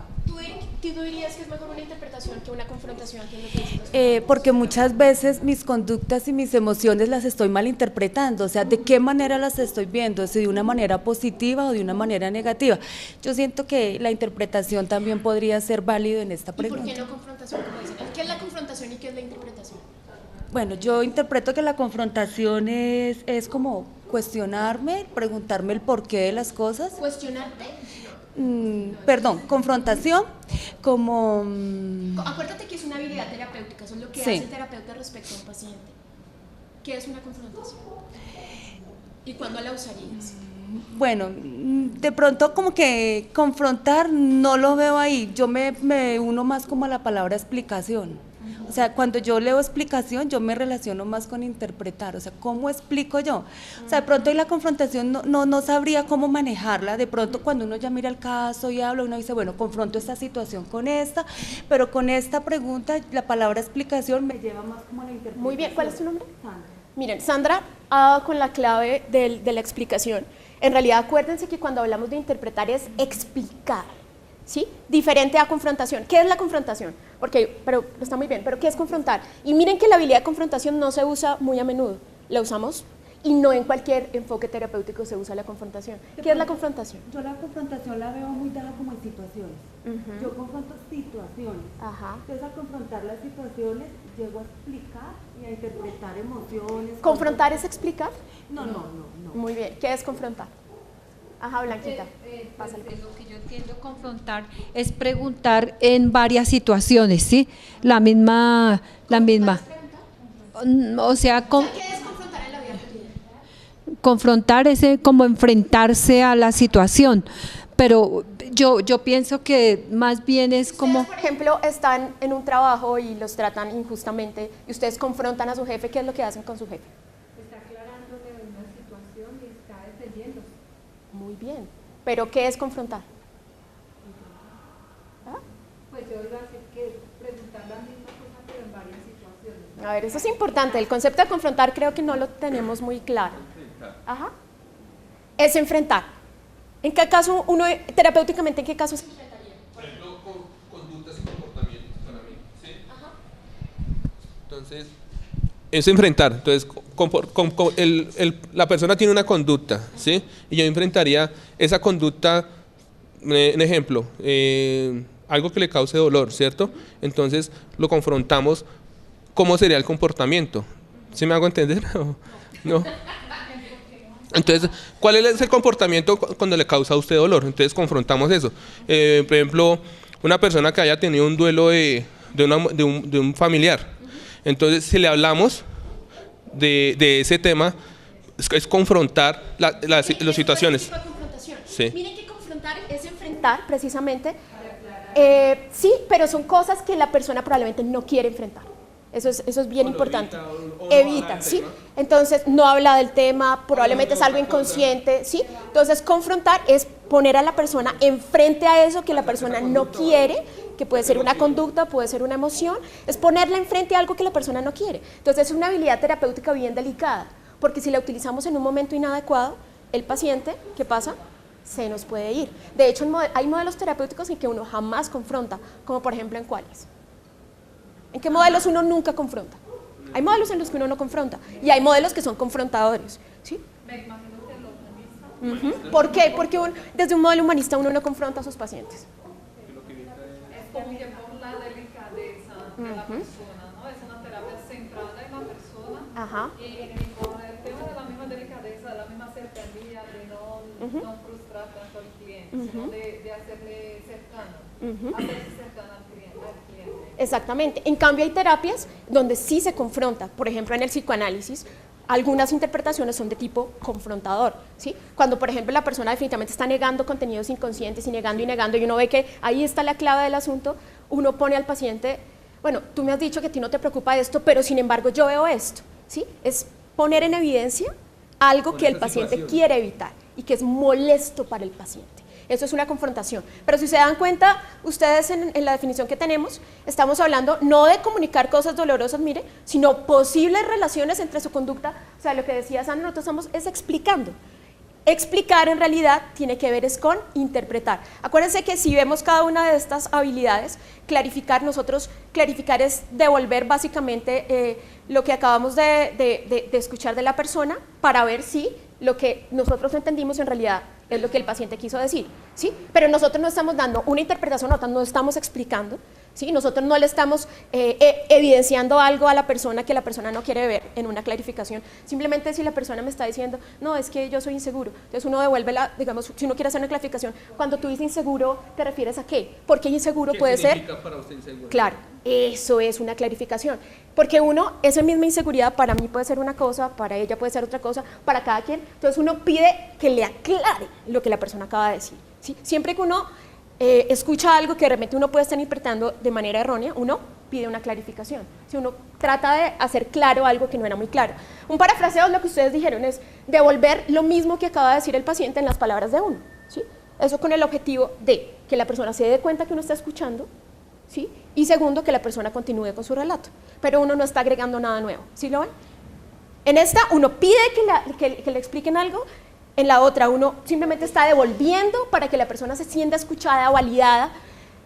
tú dirías que es mejor una interpretación que una confrontación, que es lo que dices.
Porque muchas veces mis conductas y mis emociones las estoy malinterpretando, o sea, ¿de qué manera las estoy viendo? ¿Si de una manera positiva o de una manera negativa? Yo siento que la interpretación también podría ser válido en esta pregunta.
¿Y por qué no confrontación, como dicen? ¿Qué es la confrontación y qué es la interpretación?
Bueno, yo interpreto que la confrontación es como cuestionarme, preguntarme el porqué de las cosas.
¿Cuestionarte?
Confrontación como...
Acuérdate que es una habilidad terapéutica, eso es lo que hace el terapeuta respecto a un paciente. ¿Qué es una confrontación? ¿Y cuándo la usarías?
Bueno, de pronto como que confrontar no lo veo ahí, yo me uno más como a la palabra explicación. O sea, cuando yo leo explicación, yo me relaciono más con interpretar, o sea, ¿cómo explico yo? O sea, de pronto en la confrontación no sabría cómo manejarla, de pronto cuando uno ya mira el caso y habla, uno dice, bueno, confronto esta situación con esta, pero con esta pregunta, la palabra explicación me lleva más como a la interpretación.
Muy bien, ¿cuál es tu nombre?
Sandra.
Miren, Sandra ha dado con la clave de la explicación. En realidad, acuérdense que cuando hablamos de interpretar es explicar, ¿sí? Diferente a confrontación. ¿Qué es la confrontación? Pero está muy bien, pero ¿qué es confrontar? Y miren que la habilidad de confrontación no se usa muy a menudo, la usamos y no en cualquier enfoque terapéutico se usa la confrontación. ¿Qué es la confrontación?
Yo la confrontación la veo muy dada como en situaciones. Yo confronto situaciones.
Ajá.
Entonces, al confrontar las situaciones, llego a explicar y a interpretar emociones.
¿Confrontar es explicar?
No.
Muy bien, ¿qué es confrontar? Ajá, Blanquita. Pásale.
Lo que yo entiendo confrontar es preguntar en varias situaciones, ¿sí? La misma. O sea,
¿Qué es confrontar en la vida cotidiana?
confrontar es como enfrentarse a la situación, pero yo pienso que más bien es como...
Ustedes, por ejemplo, están en un trabajo y los tratan injustamente y ustedes confrontan a su jefe, ¿qué es lo que hacen con su jefe?
Está aclarándole una situación y está defendiéndose.
Muy bien, pero ¿qué es confrontar?
Pues yo iba
A ver, eso es importante. El concepto de confrontar creo que no lo tenemos muy claro. Ajá. Es enfrentar. ¿En qué caso uno, terapéuticamente, en qué caso se enfrentaría?
Por ejemplo, conductas y comportamientos para mí, ¿sí?
Ajá.
Entonces, es enfrentar. Entonces, la persona tiene una conducta, ¿sí? Y yo enfrentaría esa conducta, un ejemplo, algo que le cause dolor, ¿cierto? Entonces, lo confrontamos, ¿cómo sería el comportamiento? ¿Sí me hago entender? ¿No? Entonces, ¿cuál es el comportamiento cuando le causa a usted dolor? Entonces, confrontamos eso. Por ejemplo, una persona que haya tenido un duelo de un familiar. Entonces, si le hablamos de ese tema, es confrontar las situaciones.
Sí. Miren que confrontar es enfrentar, precisamente. Sí, pero son cosas que la persona probablemente no quiere enfrentar. Eso es bien importante. Evita, ¿sí? Entonces, no habla del tema, probablemente es algo inconsciente, ¿sí? Entonces, confrontar es poner a la persona enfrente a eso que la persona no quiere, que puede ser una conducta, puede ser una emoción, es ponerla enfrente a algo que la persona no quiere. Entonces, es una habilidad terapéutica bien delicada, porque si la utilizamos en un momento inadecuado, el paciente, ¿qué pasa? Se nos puede ir. De hecho, hay modelos terapéuticos en que uno jamás confronta, como por ejemplo en cuáles. ¿En qué modelos uno nunca confronta? Hay modelos en los que uno no confronta y hay modelos que son confrontadores, ¿sí?
Me imagino que el humanista.
¿Por qué? Porque desde un modelo humanista uno no confronta a sus pacientes.
Es como que por la delicadeza de la persona, ¿no? Es una terapia centrada en la persona.
Ajá.
Y por el tema de la misma delicadeza, de la misma cercanía, de no frustrar tanto al cliente, sino de hacerle cercano, hacerse cercano al cliente.
Exactamente. En cambio hay terapias donde sí se confronta. Por ejemplo, en el psicoanálisis, algunas interpretaciones son de tipo confrontador, ¿sí? Cuando, por ejemplo, la persona definitivamente está negando contenidos inconscientes y negando, y uno ve que ahí está la clave del asunto, uno pone al paciente, bueno, tú me has dicho que a ti no te preocupa esto, pero sin embargo yo veo esto, ¿sí? Es poner en evidencia algo que el paciente quiere evitar y que es molesto para el paciente. Eso es una confrontación. Pero si se dan cuenta, ustedes en la definición que tenemos, estamos hablando no de comunicar cosas dolorosas, mire, sino posibles relaciones entre su conducta. O sea, lo que decía Sandra, nosotros estamos es explicando. Explicar en realidad tiene que ver es con interpretar. Acuérdense que si vemos cada una de estas habilidades, clarificar es devolver básicamente lo que acabamos de escuchar de la persona para ver si lo que nosotros entendimos en realidad es lo que el paciente quiso decir, ¿sí? Pero nosotros no estamos dando una interpretación, no estamos explicando, ¿sí? Nosotros no le estamos evidenciando algo a la persona que la persona no quiere ver en una clarificación. Simplemente si la persona me está diciendo, no, es que yo soy inseguro, entonces uno devuelve digamos, si uno quiere hacer una clarificación, cuando tú dices inseguro, ¿te refieres a qué? Porque inseguro puede ser... ¿Qué significa para usted inseguro? Claro, eso es una clarificación. Porque esa misma inseguridad para mí puede ser una cosa, para ella puede ser otra cosa, para cada quien. Entonces uno pide que le aclare lo que la persona acaba de decir, ¿sí? Siempre que uno escucha algo que de repente uno puede estar interpretando de manera errónea, uno pide una clarificación. Si uno trata de hacer claro algo que no era muy claro. Un parafraseo, lo que ustedes dijeron, es devolver lo mismo que acaba de decir el paciente en las palabras de uno, ¿sí? Eso con el objetivo de que la persona se dé cuenta que uno está escuchando, ¿sí? Y segundo, que la persona continúe con su relato. Pero uno no está agregando nada nuevo, ¿sí lo ven? En esta uno pide que le expliquen algo, en la otra uno simplemente está devolviendo para que la persona se sienta escuchada, validada,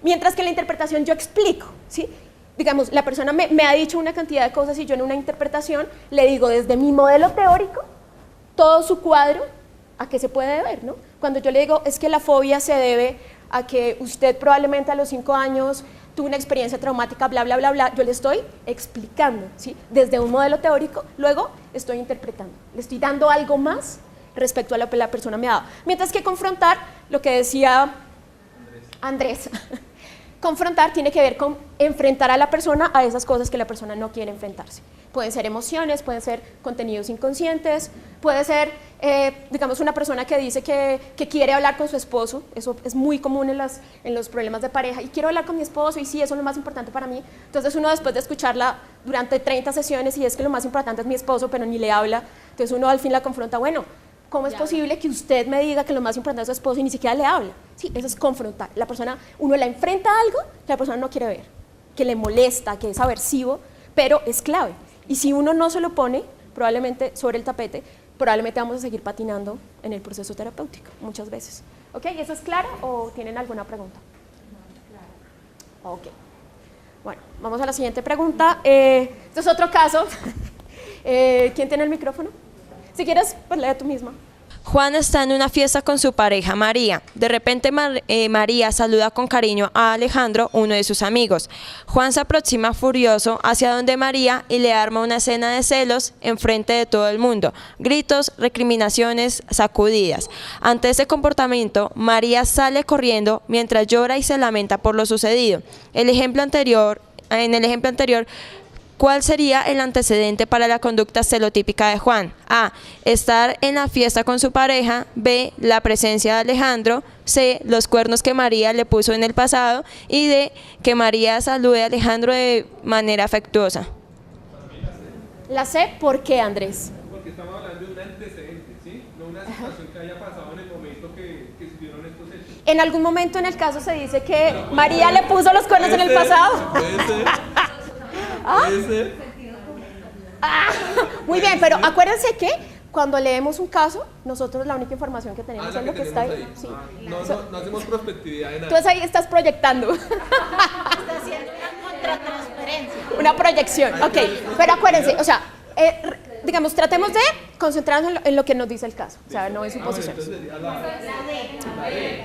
mientras que en la interpretación yo explico, ¿sí? Digamos, la persona me ha dicho una cantidad de cosas y yo en una interpretación le digo desde mi modelo teórico, todo su cuadro, a qué se puede deber, ¿no? Cuando yo le digo, es que la fobia se debe a que usted probablemente a los 5 años tuvo una experiencia traumática, bla, bla, bla, bla, yo le estoy explicando, ¿sí? Desde un modelo teórico, luego estoy interpretando, le estoy dando algo más respecto a lo que la persona me ha dado. Mientras que confrontar, lo que decía Andrés, confrontar tiene que ver con enfrentar a la persona a esas cosas que la persona no quiere enfrentarse. Pueden ser emociones, pueden ser contenidos inconscientes, puede ser, digamos, una persona que dice que quiere hablar con su esposo, eso es muy común en los problemas de pareja, y quiero hablar con mi esposo, y sí, eso es lo más importante para mí. Entonces uno después de escucharla durante 30 sesiones, y es que lo más importante es mi esposo, pero ni le habla, entonces uno al fin la confronta, bueno, ¿cómo es posible que usted me diga que lo más importante es su esposo y ni siquiera le habla? Sí, eso es confrontar. La persona, uno la enfrenta a algo que la persona no quiere ver, que le molesta, que es aversivo, pero es clave. Y si uno no se lo pone, probablemente sobre el tapete, probablemente vamos a seguir patinando en el proceso terapéutico, muchas veces. ¿Ok? ¿Eso es claro o tienen alguna pregunta? Ok. Bueno, vamos a la siguiente pregunta. Este es otro caso. ¿Quién tiene el micrófono? Si quieres, pues lee tú misma.
Juan está en una fiesta con su pareja María. De repente María saluda con cariño a Alejandro, uno de sus amigos. Juan se aproxima furioso hacia donde María y le arma una escena de celos enfrente de todo el mundo. Gritos, recriminaciones, sacudidas. Ante ese comportamiento, María sale corriendo mientras llora y se lamenta por lo sucedido. En el ejemplo anterior, ¿cuál sería el antecedente para la conducta celotípica de Juan? A. Estar en la fiesta con su pareja. B. La presencia de Alejandro. C. Los cuernos que María le puso en el pasado. Y D. Que María salude a Alejandro de manera afectuosa.
La C, ¿por qué, Andrés?
Porque estamos hablando de un antecedente, ¿sí? No una situación que haya pasado en el momento que sucedieron estos hechos.
En algún momento en el caso se dice que María le puso los cuernos en el pasado.
Puede ser.
¿Ah?
Puede ser.
Muy bien, pero acuérdense que cuando leemos un caso, nosotros la única información que tenemos es lo que está ahí. Sí.
No hacemos prospectividad de nada.
Entonces ahí estás proyectando.
Está haciendo una contratransferencia.
Una proyección, ok. Pero acuérdense, o sea, digamos, tratemos de concentrarnos en lo que nos dice el caso, o sea, no en suposiciones.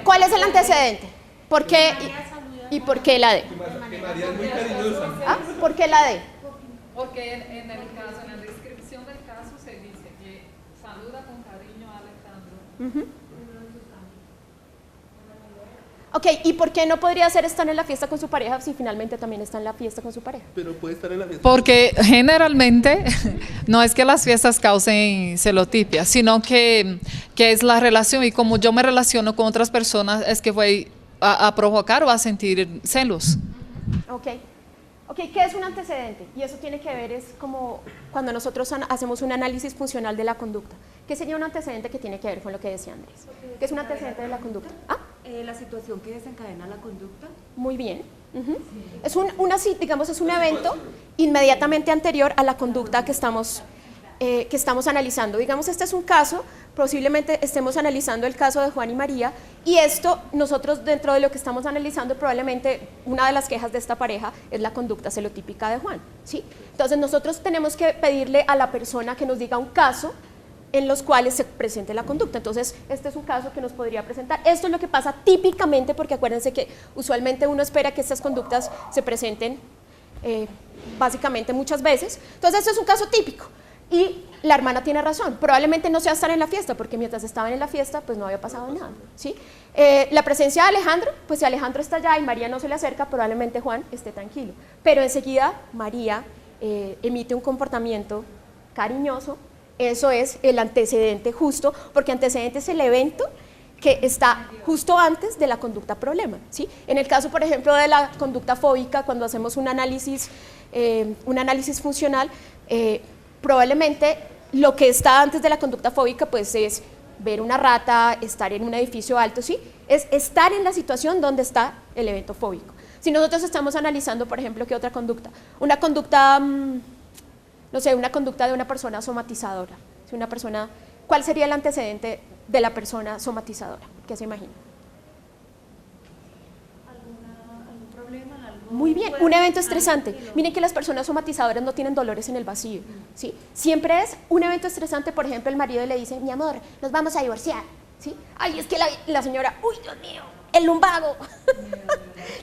¿Cuál es el antecedente? ¿Por qué y por qué la D?
Que María es muy cariñosa.
¿Ah? ¿Por qué la D?
Porque en el caso, en la descripción del caso se dice que saluda con cariño a Alejandro.
Ok, ¿y por qué no podría ser estar en la fiesta con su pareja si finalmente también está en la fiesta con su pareja?
Pero puede estar en la fiesta.
Porque generalmente no es que las fiestas causen celotipia, sino que es la relación, y como yo me relaciono con otras personas es que voy a provocar o a sentir celos.
Ok. Ok, ¿qué es un antecedente? Y eso tiene que ver, es como cuando nosotros hacemos un análisis funcional de la conducta. ¿Qué sería un antecedente que tiene que ver con lo que decía Andrés? ¿Qué es un antecedente de la conducta? ¿Ah?
La situación que desencadena la conducta.
Muy bien. Es es un evento inmediatamente anterior a la conducta que estamos analizando. Digamos, este es un caso, posiblemente estemos analizando el caso de Juan y María, y esto nosotros dentro de lo que estamos analizando, probablemente una de las quejas de esta pareja es la conducta celotípica de Juan, ¿sí? Entonces nosotros tenemos que pedirle a la persona que nos diga un caso en los cuales se presente la conducta. Entonces, este es un caso que nos podría presentar. Esto es lo que pasa típicamente, porque acuérdense que usualmente uno espera que estas conductas se presenten básicamente muchas veces. Entonces, este es un caso típico. Y la hermana tiene razón, probablemente no sea estar en la fiesta, porque mientras estaban en la fiesta, pues no había pasado nada, ¿sí? La presencia de Alejandro, pues si Alejandro está allá y María no se le acerca, probablemente Juan esté tranquilo. Pero enseguida María emite un comportamiento cariñoso. Eso es el antecedente justo, porque antecedente es el evento que está justo antes de la conducta problema, ¿sí? En el caso, por ejemplo, de la conducta fóbica, cuando hacemos un análisis funcional, probablemente lo que está antes de la conducta fóbica pues es ver una rata, estar en un edificio alto, ¿sí? Es estar en la situación donde está el evento fóbico. Si nosotros estamos analizando, por ejemplo, ¿qué otra conducta? Una conducta, no sé, una conducta de una persona somatizadora. Si una persona, ¿cuál sería el antecedente de la persona somatizadora? ¿Qué se imagina?
¿Algún problema?
Muy bien, un evento estresante. Miren que las personas somatizadoras no tienen dolores en el vacío, ¿sí? Siempre es un evento estresante, por ejemplo, el marido le dice, mi amor, nos vamos a divorciar, ¿sí? Ay, es que la señora, uy, Dios mío, el lumbago,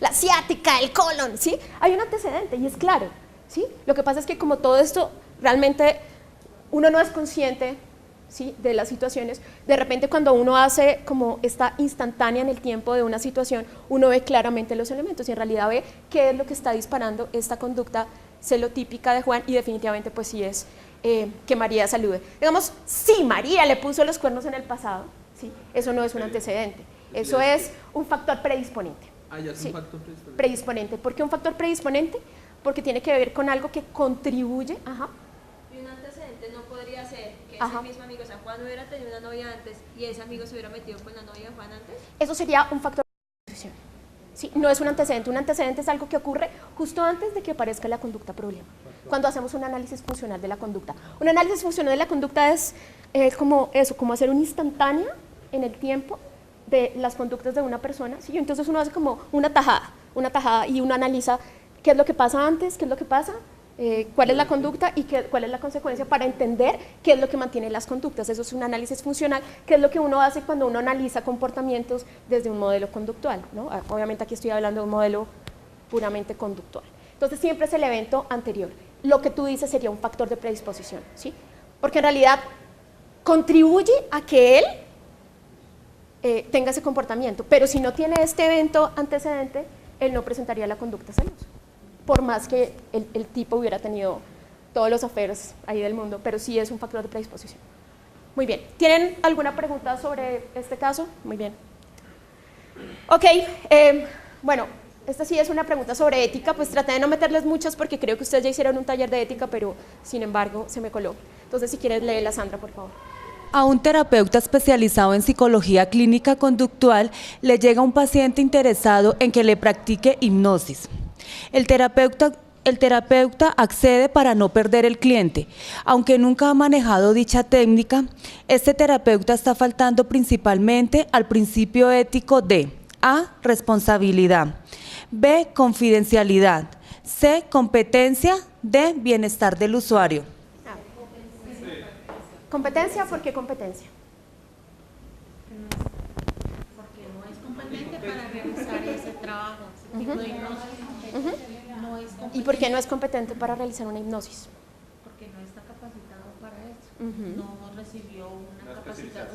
la ciática, el colon, ¿sí? Hay un antecedente y es claro, ¿sí? Lo que pasa es que como todo esto, realmente uno no es consciente, ¿sí?, de las situaciones. De repente cuando uno hace como esta instantánea en el tiempo de una situación, uno ve claramente los elementos y en realidad ve qué es lo que está disparando esta conducta celotípica de Juan, y definitivamente pues sí es que María salude. Digamos, si María le puso los cuernos en el pasado, ¿sí?, eso no es un antecedente, eso es un factor predisponente.
Ya es
¿sí?
un factor predisponente.
Predisponente. ¿Por qué un factor predisponente? Porque tiene que ver con algo que contribuye.
Y un antecedente no podría ser que ese mismo amigo, o sea, Juan hubiera tenido una novia antes y ese amigo se hubiera metido con la novia de Juan antes.
Eso sería un factor de predisposición. ¿Sí? No es un antecedente es algo que ocurre justo antes de que aparezca la conducta problema. cuando hacemos un análisis funcional de la conducta. Un análisis funcional de la conducta es como eso, como hacer un instantáneo en el tiempo de las conductas de una persona, ¿sí? Entonces uno hace como una tajada y uno analiza qué es lo que pasa antes, qué es lo que pasa, cuál es la conducta y cuál es la consecuencia para entender qué es lo que mantiene las conductas. Eso es un análisis funcional, que es lo que uno hace cuando uno analiza comportamientos desde un modelo conductual, ¿no? Obviamente aquí estoy hablando de un modelo puramente conductual. Entonces siempre es el evento anterior. Lo que tú dices sería un factor de predisposición, ¿sí? Porque en realidad contribuye a que él tenga ese comportamiento, pero si no tiene este evento antecedente, él no presentaría la conducta celosa, por más que el tipo hubiera tenido todos los affairs ahí del mundo, pero sí es un factor de predisposición. Muy bien, ¿tienen alguna pregunta sobre este caso? Muy bien. Ok, bueno, esta sí es una pregunta sobre ética, pues traté de no meterles muchas porque creo que ustedes ya hicieron un taller de ética, pero sin embargo se me coló. Entonces si quieres léela, Sandra, por favor.
A un terapeuta especializado en psicología clínica conductual le llega un paciente interesado en que le practique hipnosis. El terapeuta accede para no perder el cliente. Aunque nunca ha manejado dicha técnica, este terapeuta está faltando principalmente al principio ético de A. Responsabilidad, B. Confidencialidad, C. Competencia, D. Bienestar del usuario.
¿Competencia? ¿Por qué competencia?
Porque no es competente para realizar ese trabajo.
¿Y por qué no es competente para realizar una hipnosis?
Porque no está capacitado para eso. No recibió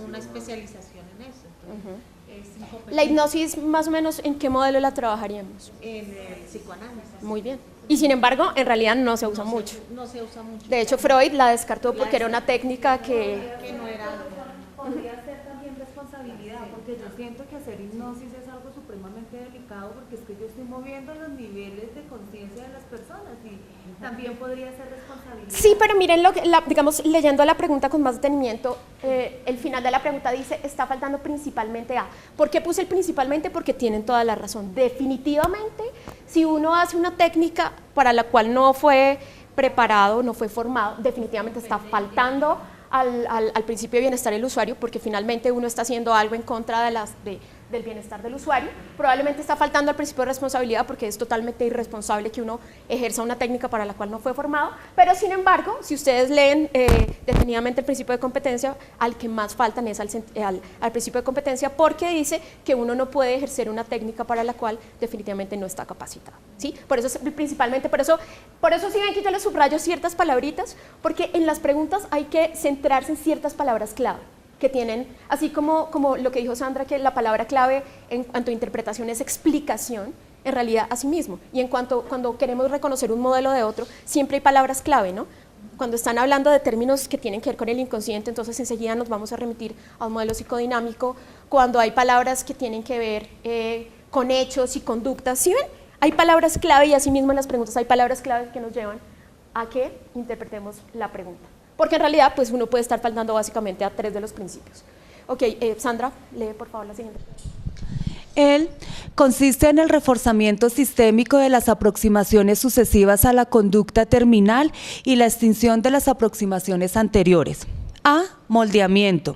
una especialización en eso. Entonces, es incompetente.
La hipnosis, más o menos, ¿en qué modelo la trabajaríamos?
En el psicoanálisis.
Muy bien. Y sin embargo, en realidad no se usa mucho.
No se usa mucho.
De hecho, Freud la descartó porque era una técnica que
no era.
Podría ser también responsabilidad, porque yo siento que hacer hipnosis es algo supremamente delicado, porque es que yo estoy moviendo los niveles de conciencia de las personas y también podría ser responsabilidad.
Sí, pero miren, digamos, leyendo la pregunta con más detenimiento, el final de la pregunta dice, está faltando principalmente A. ¿Por qué puse el principalmente? Porque tienen toda la razón. Definitivamente, si uno hace una técnica para la cual no fue preparado, no fue formado, definitivamente está faltando al principio de bienestar del usuario, porque finalmente uno está haciendo algo en contra del bienestar del usuario. Probablemente está faltando al principio de responsabilidad, porque es totalmente irresponsable que uno ejerza una técnica para la cual no fue formado, pero sin embargo, si ustedes leen detenidamente el principio de competencia, al que más faltan es al principio de competencia, porque dice que uno no puede ejercer una técnica para la cual definitivamente no está capacitado, ¿sí? Por eso, principalmente, por eso sí ven que yo les subrayo ciertas palabritas, porque en las preguntas hay que centrarse en ciertas palabras clave que tienen, así como lo que dijo Sandra, que la palabra clave en cuanto a interpretación es explicación, en realidad a sí mismo. Y cuando queremos reconocer un modelo de otro, siempre hay palabras clave, ¿no? Cuando están hablando de términos que tienen que ver con el inconsciente, entonces enseguida nos vamos a remitir a un modelo psicodinámico. Cuando hay palabras que tienen que ver con hechos y conductas, ¿sí ven? Hay palabras clave y así mismo en las preguntas hay palabras clave que nos llevan a que interpretemos la pregunta. Porque en realidad, pues uno puede estar faltando básicamente a 3 de los principios. Ok, Sandra, lee por favor la siguiente.
Él consiste en el reforzamiento sistémico de las aproximaciones sucesivas a la conducta terminal y la extinción de las aproximaciones anteriores. A. Moldeamiento.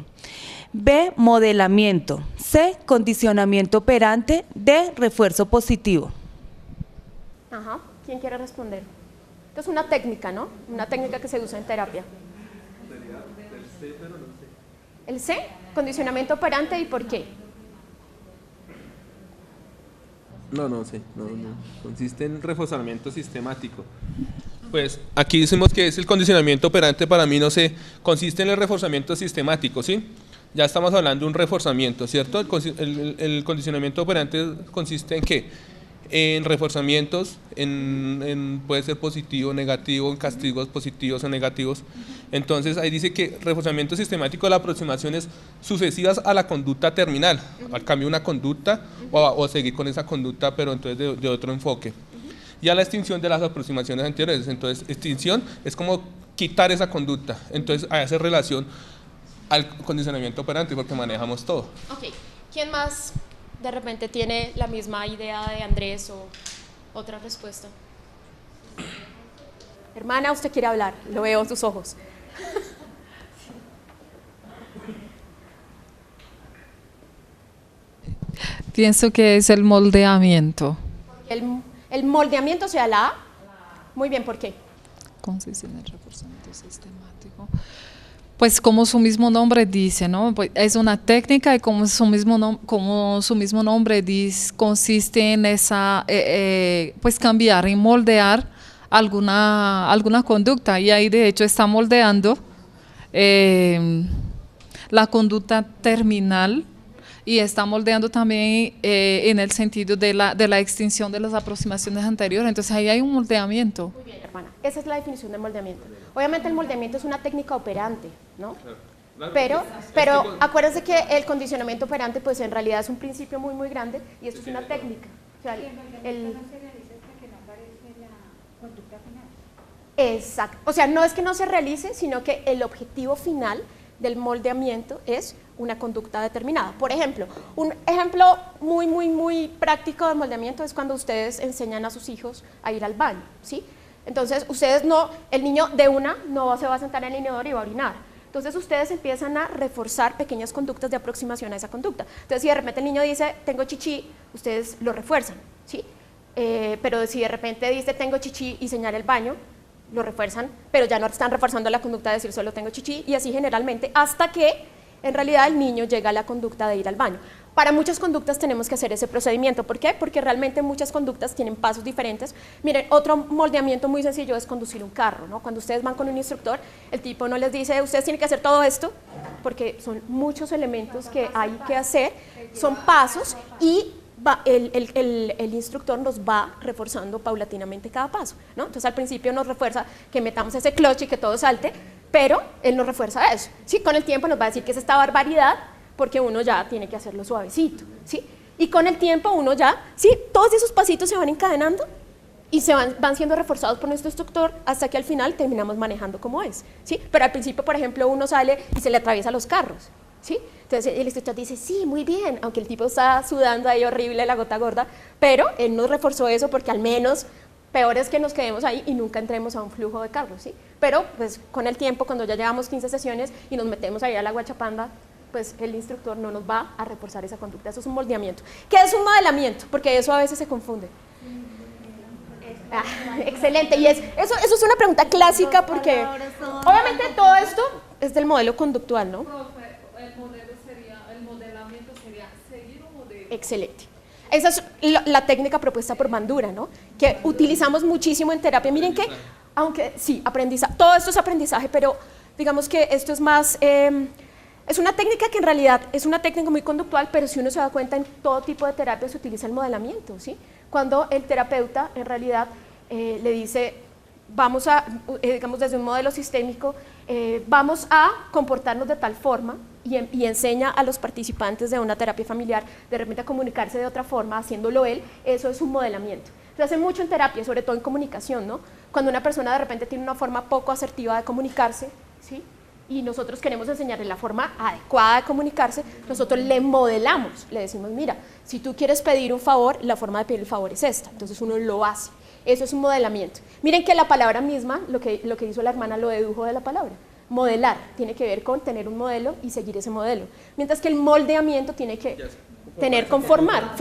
B. Modelamiento. C. Condicionamiento operante. D. Refuerzo positivo.
Ajá, ¿quién quiere responder? Esto es una técnica, ¿no? Una técnica que se usa en terapia. ¿El C? Condicionamiento operante, ¿y por qué?
No sé, no. Consiste en reforzamiento sistemático. Pues aquí decimos que es el condicionamiento operante, para mí no sé, consiste en el reforzamiento sistemático, ¿sí? Ya estamos hablando de un reforzamiento, ¿cierto? El condicionamiento operante consiste en ¿qué? En reforzamientos, puede ser positivo, negativo, en castigos positivos o negativos. Entonces ahí dice que reforzamiento sistemático de las aproximaciones sucesivas a la conducta terminal, al cambio de una conducta o seguir con esa conducta, pero entonces de otro enfoque. Y a la extinción de las aproximaciones anteriores. Entonces extinción es como quitar esa conducta, entonces hace relación al condicionamiento operante porque manejamos todo.
Ok, ¿quién más de repente tiene la misma idea de Andrés o otra respuesta? Hermana, usted quiere hablar, lo veo en sus ojos.
Pienso que es el moldeamiento.
El moldeamiento, o sea, la A. Muy bien, ¿por qué?
Consiste en el reforzamiento sistemático. Pues como su mismo nombre dice, ¿no? Pues es una técnica y como su mismo nombre dice, consiste en esa, pues cambiar y moldear alguna conducta. Y ahí de hecho está moldeando la conducta terminal y está moldeando también en el sentido de la extinción de las aproximaciones anteriores. Entonces ahí hay un moldeamiento.
Muy bien, hermana. Esa es la definición de moldeamiento. Obviamente el moldeamiento es una técnica operante, ¿no? Pero acuérdense que el condicionamiento operante pues en realidad es un principio muy, muy grande y esto es una técnica. O sea, exacto. O sea, no es que no se realice, sino que el objetivo final del moldeamiento es una conducta determinada. Por ejemplo, un ejemplo muy, muy, muy práctico de moldeamiento es cuando ustedes enseñan a sus hijos a ir al baño, ¿sí? Entonces, ustedes no, el niño de una no se va a sentar en el inodoro y va a orinar. Entonces, ustedes empiezan a reforzar pequeñas conductas de aproximación a esa conducta. Entonces, si de repente el niño dice, tengo chichi, ustedes lo refuerzan, ¿sí? Pero si de repente dice, tengo chichi y señala el baño, lo refuerzan, pero ya no están reforzando la conducta de decir solo tengo chichi, y así generalmente hasta que en realidad el niño llega a la conducta de ir al baño. Para muchas conductas tenemos que hacer ese procedimiento. ¿Por qué? Porque realmente muchas conductas tienen pasos diferentes. Miren, otro moldeamiento muy sencillo es conducir un carro, ¿no? Cuando ustedes van con un instructor, el tipo no les dice, ustedes tienen que hacer todo esto, porque son muchos elementos que hay que hacer, son pasos y el instructor nos va reforzando paulatinamente cada paso, ¿no? Entonces al principio nos refuerza que metamos ese clutch y que todo salte, pero él nos refuerza eso, ¿sí? Con el tiempo nos va a decir que es esta barbaridad porque uno ya tiene que hacerlo suavecito, ¿sí? Y con el tiempo uno ya, ¿sí? Todos esos pasitos se van encadenando y se van siendo reforzados por nuestro instructor hasta que al final terminamos manejando como es, ¿sí? Pero al principio, por ejemplo, uno sale y se le atraviesa los carros, ¿sí? Entonces el instructor dice, sí, muy bien, aunque el tipo está sudando ahí horrible, la gota gorda, pero él nos reforzó eso porque al menos peor es que nos quedemos ahí y nunca entremos a un flujo de carros, ¿sí? Pero pues con el tiempo, cuando ya llevamos 15 sesiones y nos metemos ahí a la guachapanda, pues el instructor no nos va a reforzar esa conducta. Eso es un moldeamiento. ¿Qué es un modelamiento? Porque eso a veces se confunde. Excelente, y eso es una pregunta clásica porque obviamente todo esto es del modelo conductual, ¿no?
El modelamiento sería seguir un modelo.
Excelente. Esa es la técnica propuesta por Bandura, ¿no? Que utilizamos muchísimo en terapia. Miren que, aunque sí, todo esto es aprendizaje, pero digamos que esto es más, es una técnica que en realidad es una técnica muy conductual, pero si uno se da cuenta en todo tipo de terapia se utiliza el modelamiento, ¿sí? Cuando el terapeuta en realidad le dice, vamos a, digamos desde un modelo sistémico, vamos a comportarnos de tal forma y enseña a los participantes de una terapia familiar de repente a comunicarse de otra forma, haciéndolo él, eso es un modelamiento. Se hace mucho en terapia, sobre todo en comunicación, ¿no? Cuando una persona de repente tiene una forma poco asertiva de comunicarse, ¿sí? Y nosotros queremos enseñarle la forma adecuada de comunicarse, nosotros le modelamos, le decimos, mira, si tú quieres pedir un favor, la forma de pedir el favor es esta, entonces uno lo hace. Eso es un modelamiento. Miren que la palabra misma, lo que hizo la hermana lo dedujo de la palabra. Modelar tiene que ver con tener un modelo y seguir ese modelo. Mientras que el moldeamiento tiene que tener con formar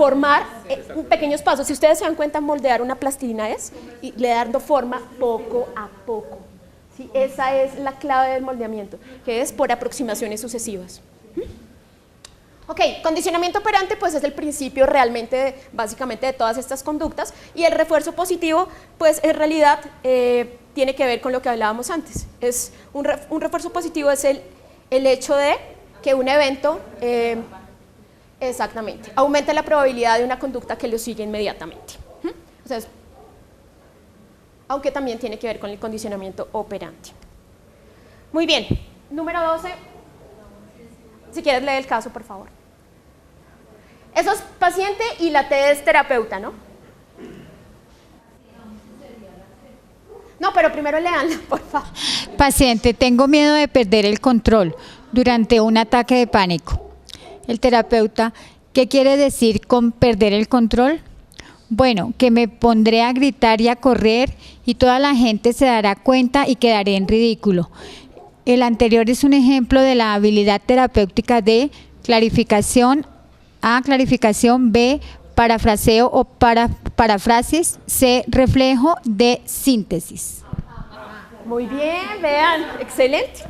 pequeños pasos. Si ustedes se dan cuenta, moldear una plastilina es y le dando forma poco a poco. ¿Sí? Esa es la clave del moldeamiento, que es por aproximaciones sucesivas. Ok, condicionamiento operante pues es el principio realmente, básicamente de todas estas conductas, y el refuerzo positivo pues en realidad tiene que ver con lo que hablábamos antes. Es un refuerzo positivo es el hecho de que un evento, exactamente, aumente la probabilidad de una conducta que lo sigue inmediatamente. O sea, aunque también tiene que ver con el condicionamiento operante. Muy bien, número 12, si quieres leer el caso, por favor. Eso es paciente y la T es terapeuta, ¿no? No, pero primero leanla, por favor.
Paciente, tengo miedo de perder el control durante un ataque de pánico. El terapeuta, ¿qué quiere decir con perder el control? Bueno, que me pondré a gritar y a correr y toda la gente se dará cuenta y quedaré en ridículo. El anterior es un ejemplo de la habilidad terapéutica de clarificación, A, clarificación, B, parafraseo o paráfrasis, C, reflejo, D, síntesis.
Muy bien, vean, excelente.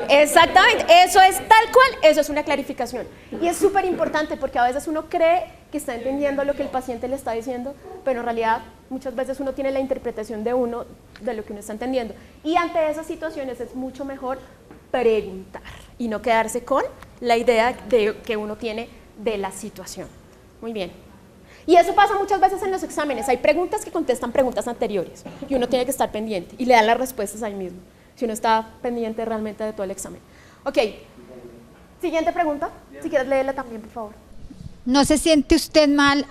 Exactamente, eso es tal cual, eso es una clarificación. Y es súper importante porque a veces uno cree que está entendiendo lo que el paciente le está diciendo, pero en realidad muchas veces uno tiene la interpretación de uno de lo que uno está entendiendo. Y ante esas situaciones es mucho mejor preguntar y no quedarse con la idea que uno tiene de la situación. Muy bien. Y eso pasa muchas veces en los exámenes. Hay preguntas que contestan preguntas anteriores y uno tiene que estar pendiente y le dan las respuestas ahí mismo, si uno está pendiente realmente de todo el examen. Ok, siguiente pregunta. Si quieres leerla también, por favor.
¿No se siente usted mal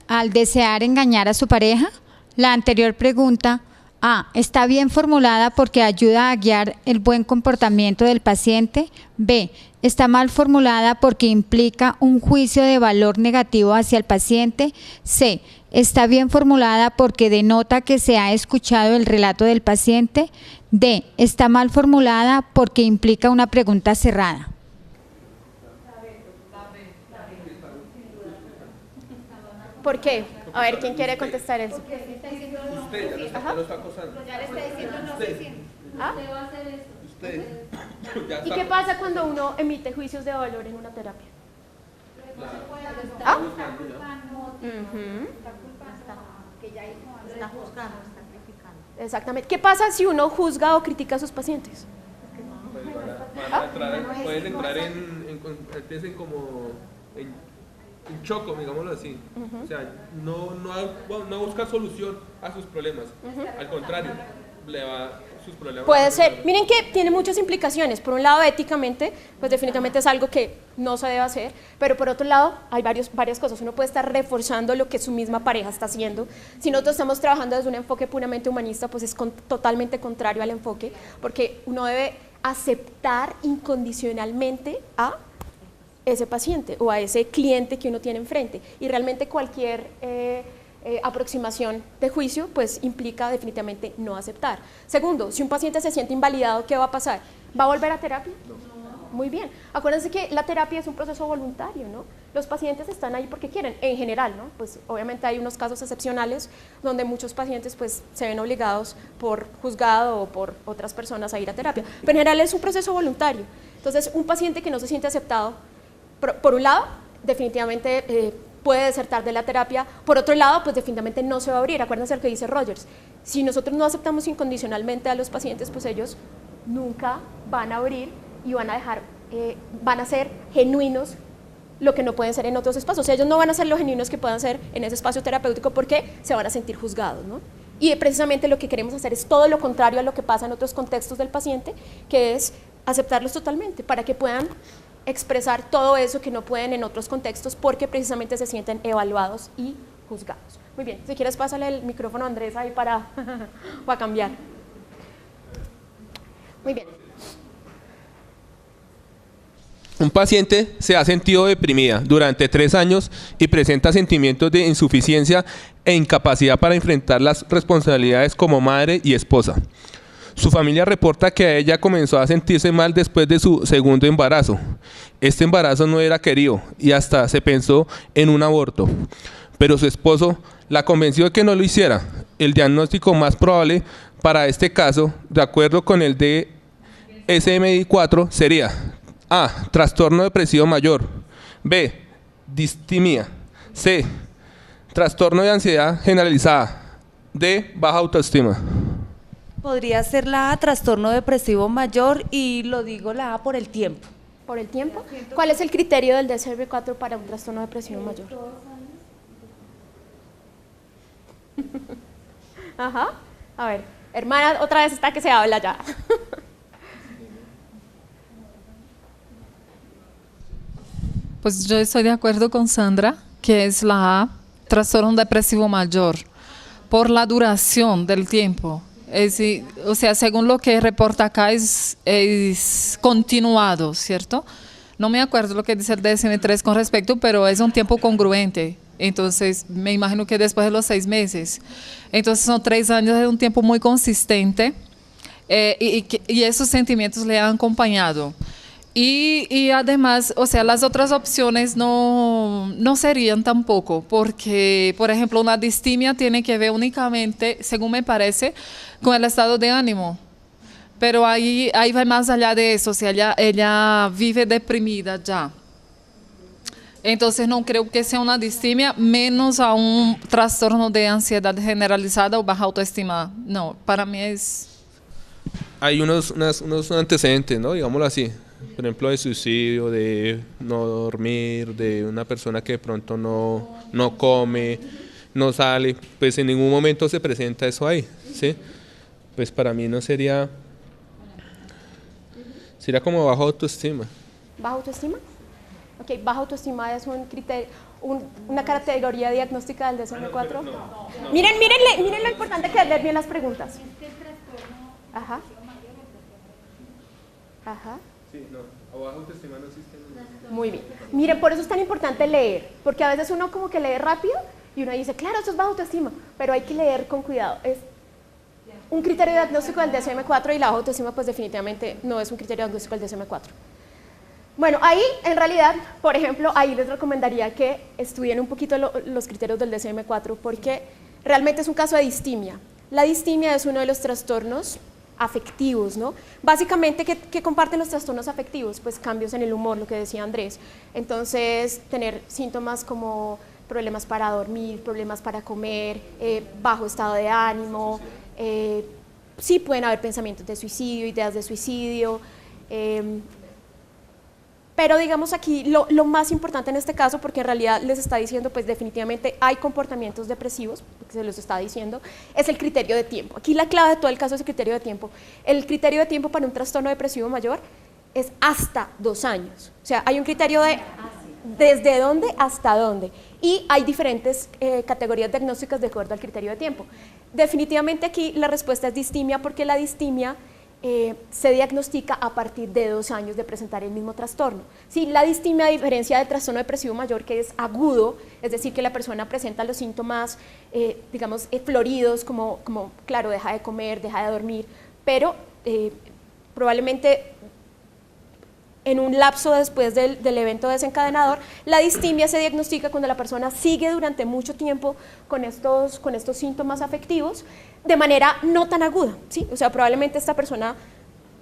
al desear engañar a su pareja? La anterior pregunta, A, está bien formulada porque ayuda a guiar el buen comportamiento del paciente. B, está mal formulada porque implica un juicio de valor negativo hacia el paciente. C, está bien formulada porque denota que se ha escuchado el relato del paciente. D, está mal formulada porque implica una pregunta cerrada.
¿Por qué? A ver, ¿quién quiere contestar eso?
Usted ya lo está acosando.
Ya le está diciendo no se siente.
¿Ah?
Usted va a hacer eso.
Usted.
¿Y qué pasa cuando uno emite juicios de valor en una terapia?
¿Ah?
Está juzgando, está criticando. Exactamente. ¿Qué pasa si uno juzga o critica a sus pacientes?
Pueden entrar empiecen como en choco, digámoslo así. O sea, no buscar solución a sus problemas. Al contrario, le va sus problemas.
Puede ser. Miren que tiene muchas implicaciones. Por un lado, éticamente, pues definitivamente es algo que no se debe hacer, pero por otro lado, hay varias cosas. Uno puede estar reforzando lo que su misma pareja está haciendo. Si nosotros estamos trabajando desde un enfoque puramente humanista, pues es totalmente contrario al enfoque, porque uno debe aceptar incondicionalmente a ese paciente o a ese cliente que uno tiene enfrente, y realmente cualquier aproximación de juicio pues implica definitivamente no aceptar. Segundo, si un paciente se siente invalidado, ¿qué va a pasar? ¿Va a volver a terapia? No. Muy bien. Acuérdense que la terapia es un proceso voluntario, ¿no? Los pacientes están ahí porque quieren, en general, ¿no? Pues obviamente hay unos casos excepcionales donde muchos pacientes pues se ven obligados por juzgado o por otras personas a ir a terapia, pero en general es un proceso voluntario. Entonces, un paciente que no se siente aceptado, por un lado, definitivamente puede desertar de la terapia. Por otro lado, pues definitivamente no se va a abrir. Acuérdense lo que dice Rogers. Si nosotros no aceptamos incondicionalmente a los pacientes, pues ellos nunca van a abrir y van a dejar, van a ser genuinos, lo que no pueden ser en otros espacios. O sea, ellos no van a ser los genuinos que puedan ser en ese espacio terapéutico porque se van a sentir juzgados, ¿no? Y precisamente lo que queremos hacer es todo lo contrario a lo que pasa en otros contextos del paciente, que es aceptarlos totalmente para que puedan expresar todo eso que no pueden en otros contextos porque precisamente se sienten evaluados y juzgados. Muy bien, si quieres pásale el micrófono a Andrés ahí para cambiar. Muy bien.
Un paciente se ha sentido deprimida durante 3 años y presenta sentimientos de insuficiencia e incapacidad para enfrentar las responsabilidades como madre y esposa. Su familia reporta que ella comenzó a sentirse mal después de su segundo embarazo. Este embarazo no era querido y hasta se pensó en un aborto, pero su esposo la convenció de que no lo hiciera. El diagnóstico más probable para este caso, de acuerdo con el DSM-4, sería A, trastorno depresivo mayor, B, distimia, C, trastorno de ansiedad generalizada, D, baja autoestima.
Podría ser la A, trastorno depresivo mayor, y lo digo la A por el tiempo.
¿Por el tiempo? ¿Cuál es el criterio del DSM-4 para un trastorno depresivo mayor? Ajá. A ver, hermana, otra vez está que se habla ya.
Pues yo estoy de acuerdo con Sandra, que es la A, trastorno depresivo mayor, por la duración del tiempo. O sea, según lo que reporta acá es continuado, ¿cierto? No me acuerdo lo que dice el DSM-3 con respecto, pero es un tiempo congruente. Entonces, me imagino que después de los 6 meses. Entonces, son 3 años de un tiempo muy consistente y esos sentimientos le han acompañado. Y además, o sea, las otras opciones no serían tampoco, porque, por ejemplo, una distimia tiene que ver únicamente, según me parece, con el estado de ánimo. Pero ahí va más allá de eso, o sea, ella vive deprimida ya. Entonces no creo que sea una distimia, menos a un trastorno de ansiedad generalizada o baja autoestima. No, para mí es...
Hay unos antecedentes, ¿no? Digámoslo así. Por ejemplo, de suicidio, de no dormir, de una persona que de pronto no come, no sale. Pues en ningún momento se presenta eso ahí, ¿sí? Pues para mí no sería... Sería como baja autoestima.
¿Baja autoestima? Ok, baja autoestima es un criterio, una categoría diagnóstica del DSM-4. Miren lo importante que es leer bien las preguntas. Ajá. Ajá.
Sí, no, baja autoestima no existe.
Muy bien. Miren, por eso es tan importante leer, porque a veces uno como que lee rápido y uno dice, claro, eso es baja autoestima, pero hay que leer con cuidado. Es un criterio diagnóstico del DSM-4 y la baja autoestima pues definitivamente no es un criterio diagnóstico del DSM-4. Bueno, ahí en realidad, por ejemplo, ahí les recomendaría que estudien un poquito los criterios del DSM-4 porque realmente es un caso de distimia. La distimia es uno de los trastornos afectivos, ¿no? Básicamente, ¿qué comparten los trastornos afectivos? Pues cambios en el humor, lo que decía Andrés. Entonces, tener síntomas como problemas para dormir, problemas para comer, bajo estado de ánimo, sí pueden haber pensamientos de suicidio, ideas de suicidio, pero digamos aquí lo más importante en este caso, porque en realidad les está diciendo, pues definitivamente hay comportamientos depresivos, porque se los está diciendo, es el criterio de tiempo. Aquí la clave de todo el caso es el criterio de tiempo. El criterio de tiempo para un trastorno depresivo mayor es hasta 2 años. O sea, hay un criterio de desde dónde hasta dónde. Y hay diferentes categorías diagnósticas de acuerdo al criterio de tiempo. Definitivamente aquí la respuesta es distimia, porque la distimia se diagnostica a partir de 2 años de presentar el mismo trastorno. Sí, la distimia, a diferencia del trastorno depresivo mayor, que es agudo, es decir, que la persona presenta los síntomas, digamos, floridos, como, claro, deja de comer, deja de dormir, pero probablemente en un lapso después del evento desencadenador, la distimia se diagnostica cuando la persona sigue durante mucho tiempo con estos síntomas afectivos de manera no tan aguda, ¿sí? O sea, probablemente esta persona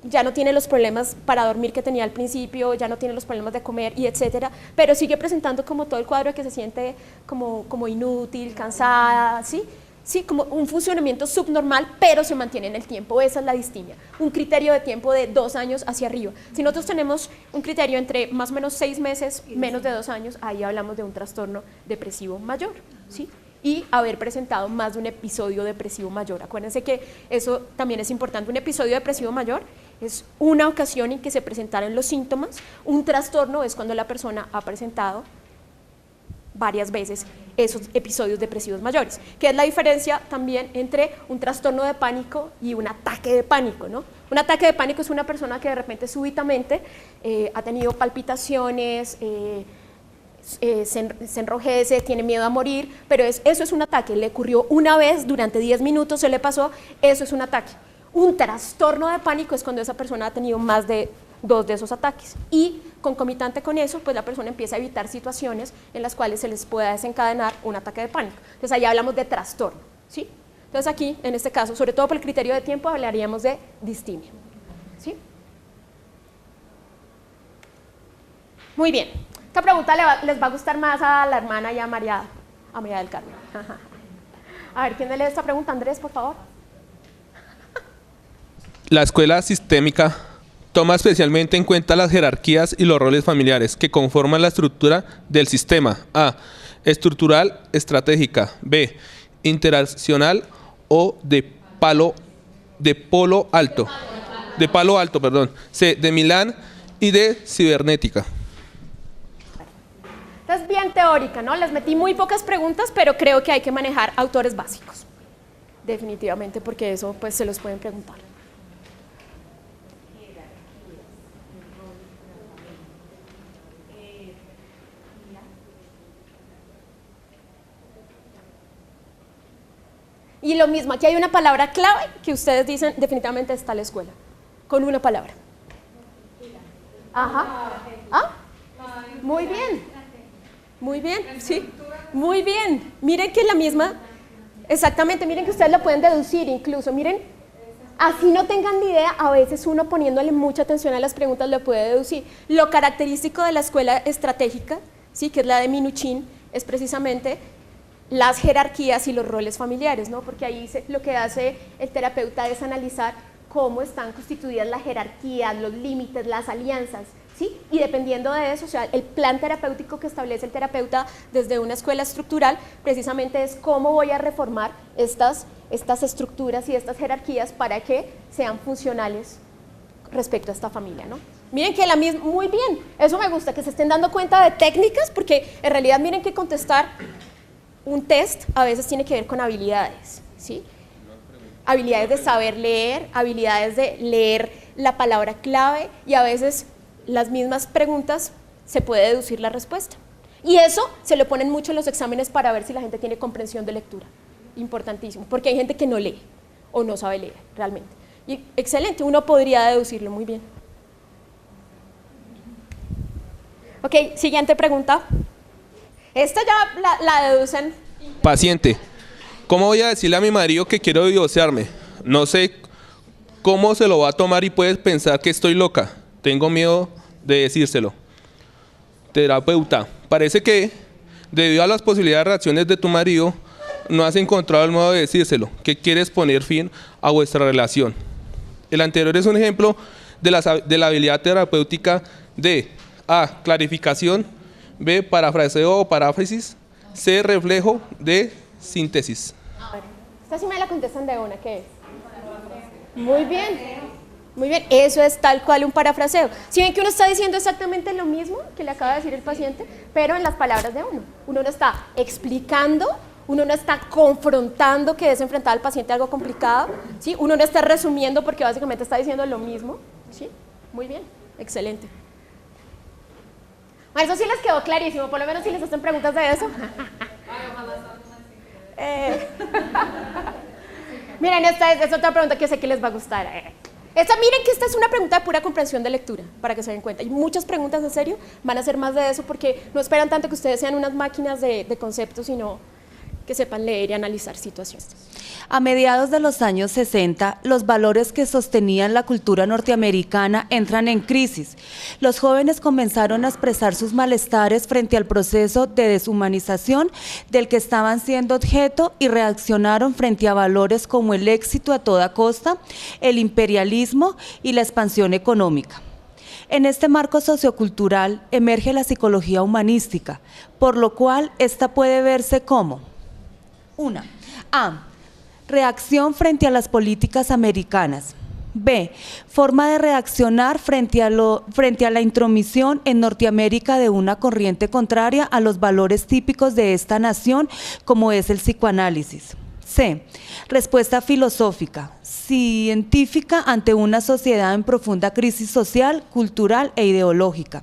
ya no tiene los problemas para dormir que tenía al principio, ya no tiene los problemas de comer y etcétera, pero sigue presentando como todo el cuadro de que se siente como inútil, cansada, ¿sí? Sí, como un funcionamiento subnormal, pero se mantiene en el tiempo. Esa es la distimia. Un criterio de tiempo de 2 años hacia arriba. Si nosotros tenemos un criterio entre más o menos 6 meses, menos de 2 años, ahí hablamos de un trastorno depresivo mayor, ¿sí? Y haber presentado más de un episodio depresivo mayor. Acuérdense que eso también es importante. Un episodio depresivo mayor es una ocasión en que se presentaron los síntomas. Un trastorno es cuando la persona ha presentado varias veces esos episodios depresivos mayores, que es la diferencia también entre un trastorno de pánico y un ataque de pánico, ¿no? Un ataque de pánico es una persona que de repente súbitamente ha tenido palpitaciones, se enrojece, tiene miedo a morir, pero eso es un ataque, le ocurrió una vez, durante 10 minutos se le pasó, eso es un ataque. Un trastorno de pánico es cuando esa persona ha tenido más de 2 de esos ataques y concomitante con eso, pues la persona empieza a evitar situaciones en las cuales se les pueda desencadenar un ataque de pánico. Entonces ahí hablamos de trastorno, ¿sí? Entonces aquí, en este caso, sobre todo por el criterio de tiempo, hablaríamos de distimia, ¿sí? Muy bien. Esta pregunta les va a gustar más a la hermana y a María del Carmen. A ver, ¿quién le lee esta pregunta? Andrés, por favor.
La escuela sistémica toma especialmente en cuenta las jerarquías y los roles familiares que conforman la estructura del sistema. A. Estructural estratégica. B. Interaccional o de palo alto. C. De Milán y de cibernética.
Esta es bien teórica, ¿no? Les metí muy pocas preguntas, pero creo que hay que manejar autores básicos. Definitivamente, porque eso pues se los pueden preguntar. lo mismo, aquí hay una palabra clave que ustedes dicen definitivamente está la escuela, con una palabra. Ajá. ¿Ah? Muy bien. Muy bien, sí. Muy bien. Miren que la misma, exactamente, miren que ustedes lo pueden deducir incluso, miren, así no tengan ni idea, a veces uno poniéndole mucha atención a las preguntas lo puede deducir. Lo característico de la escuela estratégica, sí, que es la de Minuchin, es precisamente las jerarquías y los roles familiares, ¿no? Porque ahí lo que hace el terapeuta es analizar cómo están constituidas las jerarquías, los límites, las alianzas, ¿sí? Y dependiendo de eso, o sea, el plan terapéutico que establece el terapeuta desde una escuela estructural, precisamente es cómo voy a reformar estas estructuras y estas jerarquías para que sean funcionales respecto a esta familia, ¿no? Miren que la misma, muy bien, eso me gusta, que se estén dando cuenta de técnicas, porque en realidad miren que contestar un test a veces tiene que ver con habilidades, ¿sí? Habilidades de saber leer, habilidades de leer la palabra clave, y a veces las mismas preguntas se puede deducir la respuesta. Y eso se lo ponen mucho en los exámenes para ver si la gente tiene comprensión de lectura. Importantísimo, porque hay gente que no lee o no sabe leer realmente. Y excelente, uno podría deducirlo muy bien. Ok, siguiente pregunta. Esta ya la deducen.
Paciente. ¿Cómo voy a decirle a mi marido que quiero divorciarme? No sé cómo se lo va a tomar y puede pensar que estoy loca. Tengo miedo de decírselo. Terapeuta, parece que debido a las posibilidades de reacciones de tu marido, no has encontrado el modo de decírselo, que quieres poner fin a vuestra relación. El anterior es un ejemplo de la habilidad terapéutica de A, clarificación, B, parafraseo o paráfrasis, C, reflejo, D, síntesis.
Esta sí me la contestan de una, ¿qué es? Muy bien, muy bien, eso es tal cual un parafraseo. Si ven que uno está diciendo exactamente lo mismo que le acaba de decir el paciente, pero en las palabras de uno. Uno no está explicando, uno no está confrontando que es enfrentar al paciente a algo complicado, ¿sí? Uno no está resumiendo porque básicamente está diciendo lo mismo, ¿sí? Muy bien, excelente. Eso sí les quedó clarísimo, por lo menos si les hacen preguntas de eso. Miren, esta es otra pregunta que sé que les va a gustar. Miren que esta es una pregunta de pura comprensión de lectura, para que se den cuenta. Y muchas preguntas, en serio, van a ser más de eso porque no esperan tanto que ustedes sean unas máquinas de conceptos, sino que sepan leer y analizar situaciones.
A mediados de los años 60, los valores que sostenían la cultura norteamericana entran en crisis. Los jóvenes comenzaron a expresar sus malestares frente al proceso de deshumanización del que estaban siendo objeto y reaccionaron frente a valores como el éxito a toda costa, el imperialismo y la expansión económica. En este marco sociocultural emerge la psicología humanística, por lo cual esta puede verse como: 1. A. Reacción frente a las políticas americanas. B. Forma de reaccionar frente a la intromisión en Norteamérica de una corriente contraria a los valores típicos de esta nación, como es el psicoanálisis. C. Respuesta filosófica, científica ante una sociedad en profunda crisis social, cultural e ideológica.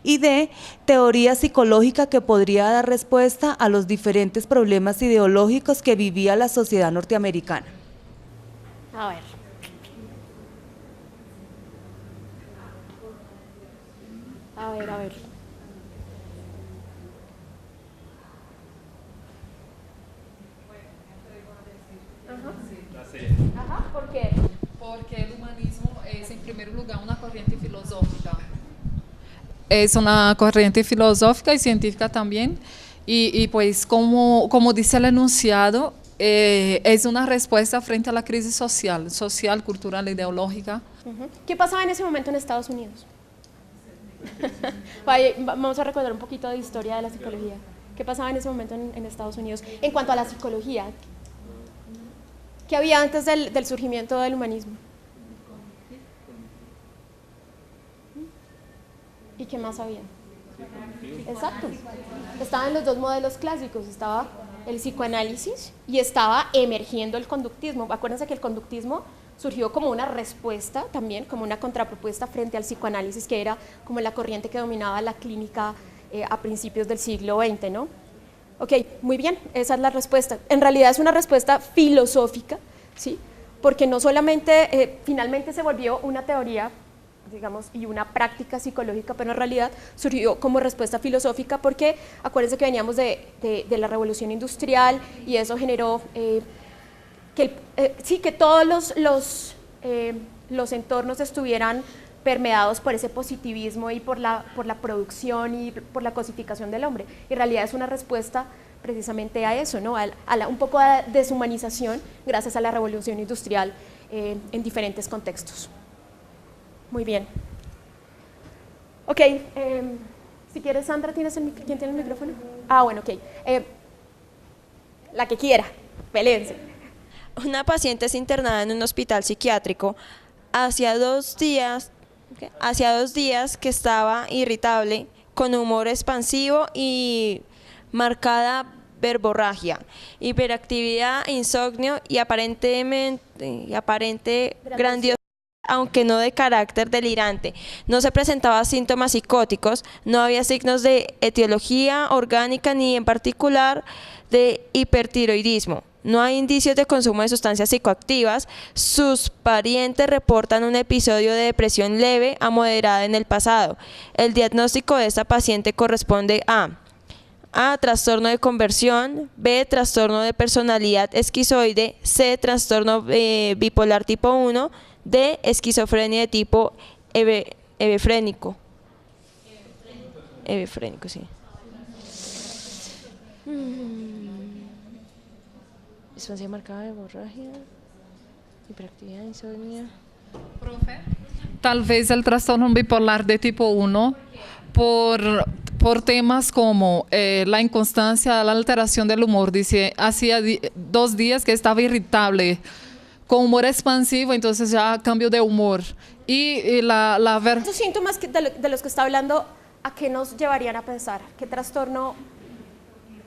Y D. Teoría psicológica que podría dar respuesta a los diferentes problemas ideológicos que vivía la sociedad norteamericana.
A ver. A ver. Ajá, ¿por qué?
Porque el humanismo es en primer lugar una corriente filosófica. Es una corriente filosófica y científica también, y pues como dice el enunciado, es una respuesta frente a la crisis social, cultural, ideológica.
¿Qué pasaba en ese momento en Estados Unidos? Vamos a recordar un poquito de historia de la psicología. ¿Qué pasaba en ese momento en Estados Unidos en cuanto a la psicología? ¿Qué había antes del surgimiento del humanismo? ¿Y qué más había? Exacto. Estaban los dos modelos clásicos, estaba el psicoanálisis y estaba emergiendo el conductismo. Acuérdense que el conductismo surgió como una respuesta también, como una contrapropuesta frente al psicoanálisis, que era como la corriente que dominaba la clínica a principios del siglo XX, ¿no? Ok, muy bien, esa es la respuesta. En realidad es una respuesta filosófica, ¿sí? Porque no solamente, finalmente se volvió una teoría, digamos, y una práctica psicológica, pero en realidad surgió como respuesta filosófica porque acuérdense que veníamos de la revolución industrial y eso generó que todos los entornos estuvieran permeados por ese positivismo y por la producción y por la cosificación del hombre. En realidad es una respuesta precisamente a eso, ¿no? Un poco de deshumanización gracias a la revolución industrial en diferentes contextos. Muy bien. Ok, si quieres, Sandra, ¿quién tiene el micrófono? Ah, bueno, ok. La que quiera, peléense.
Una paciente es internada en un hospital psiquiátrico. Hacía 2 días que estaba irritable, con humor expansivo y marcada verborragia, hiperactividad, insomnio y aparente grandiosidad, aunque no de carácter delirante. No se presentaba síntomas psicóticos, no había signos de etiología orgánica ni en particular de hipertiroidismo. No hay indicios de consumo de sustancias psicoactivas. Sus parientes reportan un episodio de depresión leve a moderada en el pasado. El diagnóstico de esta paciente corresponde a trastorno de conversión, B, trastorno de personalidad esquizoide, C, trastorno bipolar tipo 1, D, esquizofrenia de tipo hebefrénico. Hebefrénico, sí. Distancia marcada de hemorragia, hiperactividad, insomnio.
Profe, tal vez el trastorno bipolar de tipo 1 por temas como la inconstancia, la alteración del humor. Dice, hacía 2 días que estaba irritable, con humor expansivo, entonces ya cambio de humor. Y
Estos síntomas de los que está hablando, ¿a qué nos llevarían a pensar? ¿Qué trastorno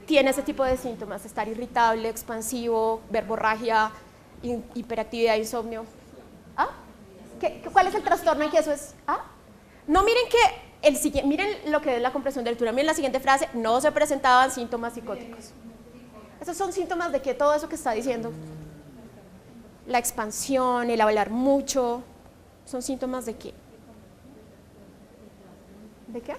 tiene ese tipo de síntomas? Estar irritable, expansivo, verborragia, hiperactividad, insomnio. ¿Ah? ¿Cuál es el trastorno en que eso es? ¿Ah? No, miren miren lo que es la comprensión de lectura. Miren la siguiente frase: no se presentaban síntomas psicóticos. Esos son síntomas de que todo eso que está diciendo, la expansión, el hablar mucho, son síntomas de qué? ¿De qué?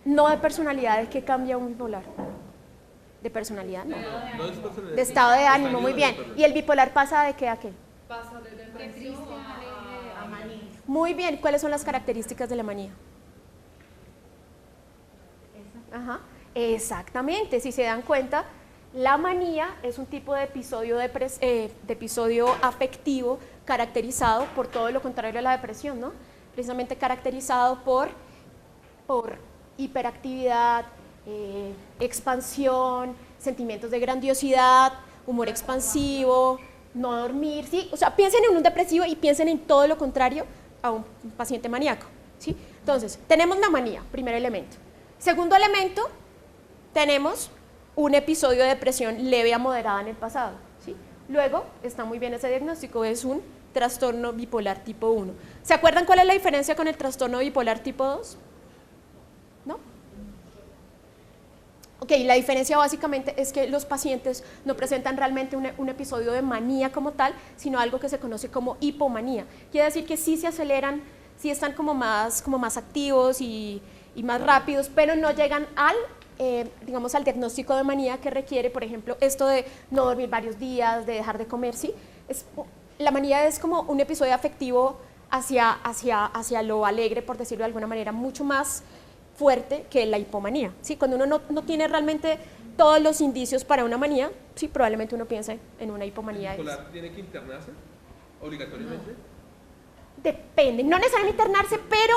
No de personalidad, ¿de qué cambia un bipolar? De personalidad, no. De estado de ánimo, muy bien. ¿Y el bipolar pasa de qué a qué?
Pasa de depresión a manía.
Muy bien, ¿cuáles son las características de la manía? Ajá, exactamente, si se dan cuenta, la manía es un tipo de episodio, de episodio afectivo caracterizado por todo lo contrario a la depresión, ¿no? Precisamente caracterizado por hiperactividad, expansión, sentimientos de grandiosidad, humor expansivo, no dormir, ¿sí? O sea, piensen en un depresivo y piensen en todo lo contrario a un paciente maníaco, ¿sí? Entonces, tenemos la manía, primer elemento. Segundo elemento, tenemos un episodio de depresión leve a moderada en el pasado, ¿sí? Luego, está muy bien ese diagnóstico, es un trastorno bipolar tipo 1. ¿Se acuerdan cuál es la diferencia con el trastorno bipolar tipo 2? ¿No? Ok, la diferencia básicamente es que los pacientes no presentan realmente un episodio de manía como tal, sino algo que se conoce como hipomanía. Quiere decir que sí se aceleran, sí están como más activos y más rápidos, pero no llegan digamos, al diagnóstico de manía que requiere, por ejemplo, esto de no dormir varios días, de dejar de comer, ¿sí? La manía es como un episodio afectivo hacia lo alegre, por decirlo de alguna manera, mucho más fuerte que la hipomanía, ¿sí? Cuando uno no tiene realmente todos los indicios para una manía, sí, probablemente uno piense en una hipomanía.
¿El bipolar tiene que internarse obligatoriamente?
Depende, no necesariamente internarse, pero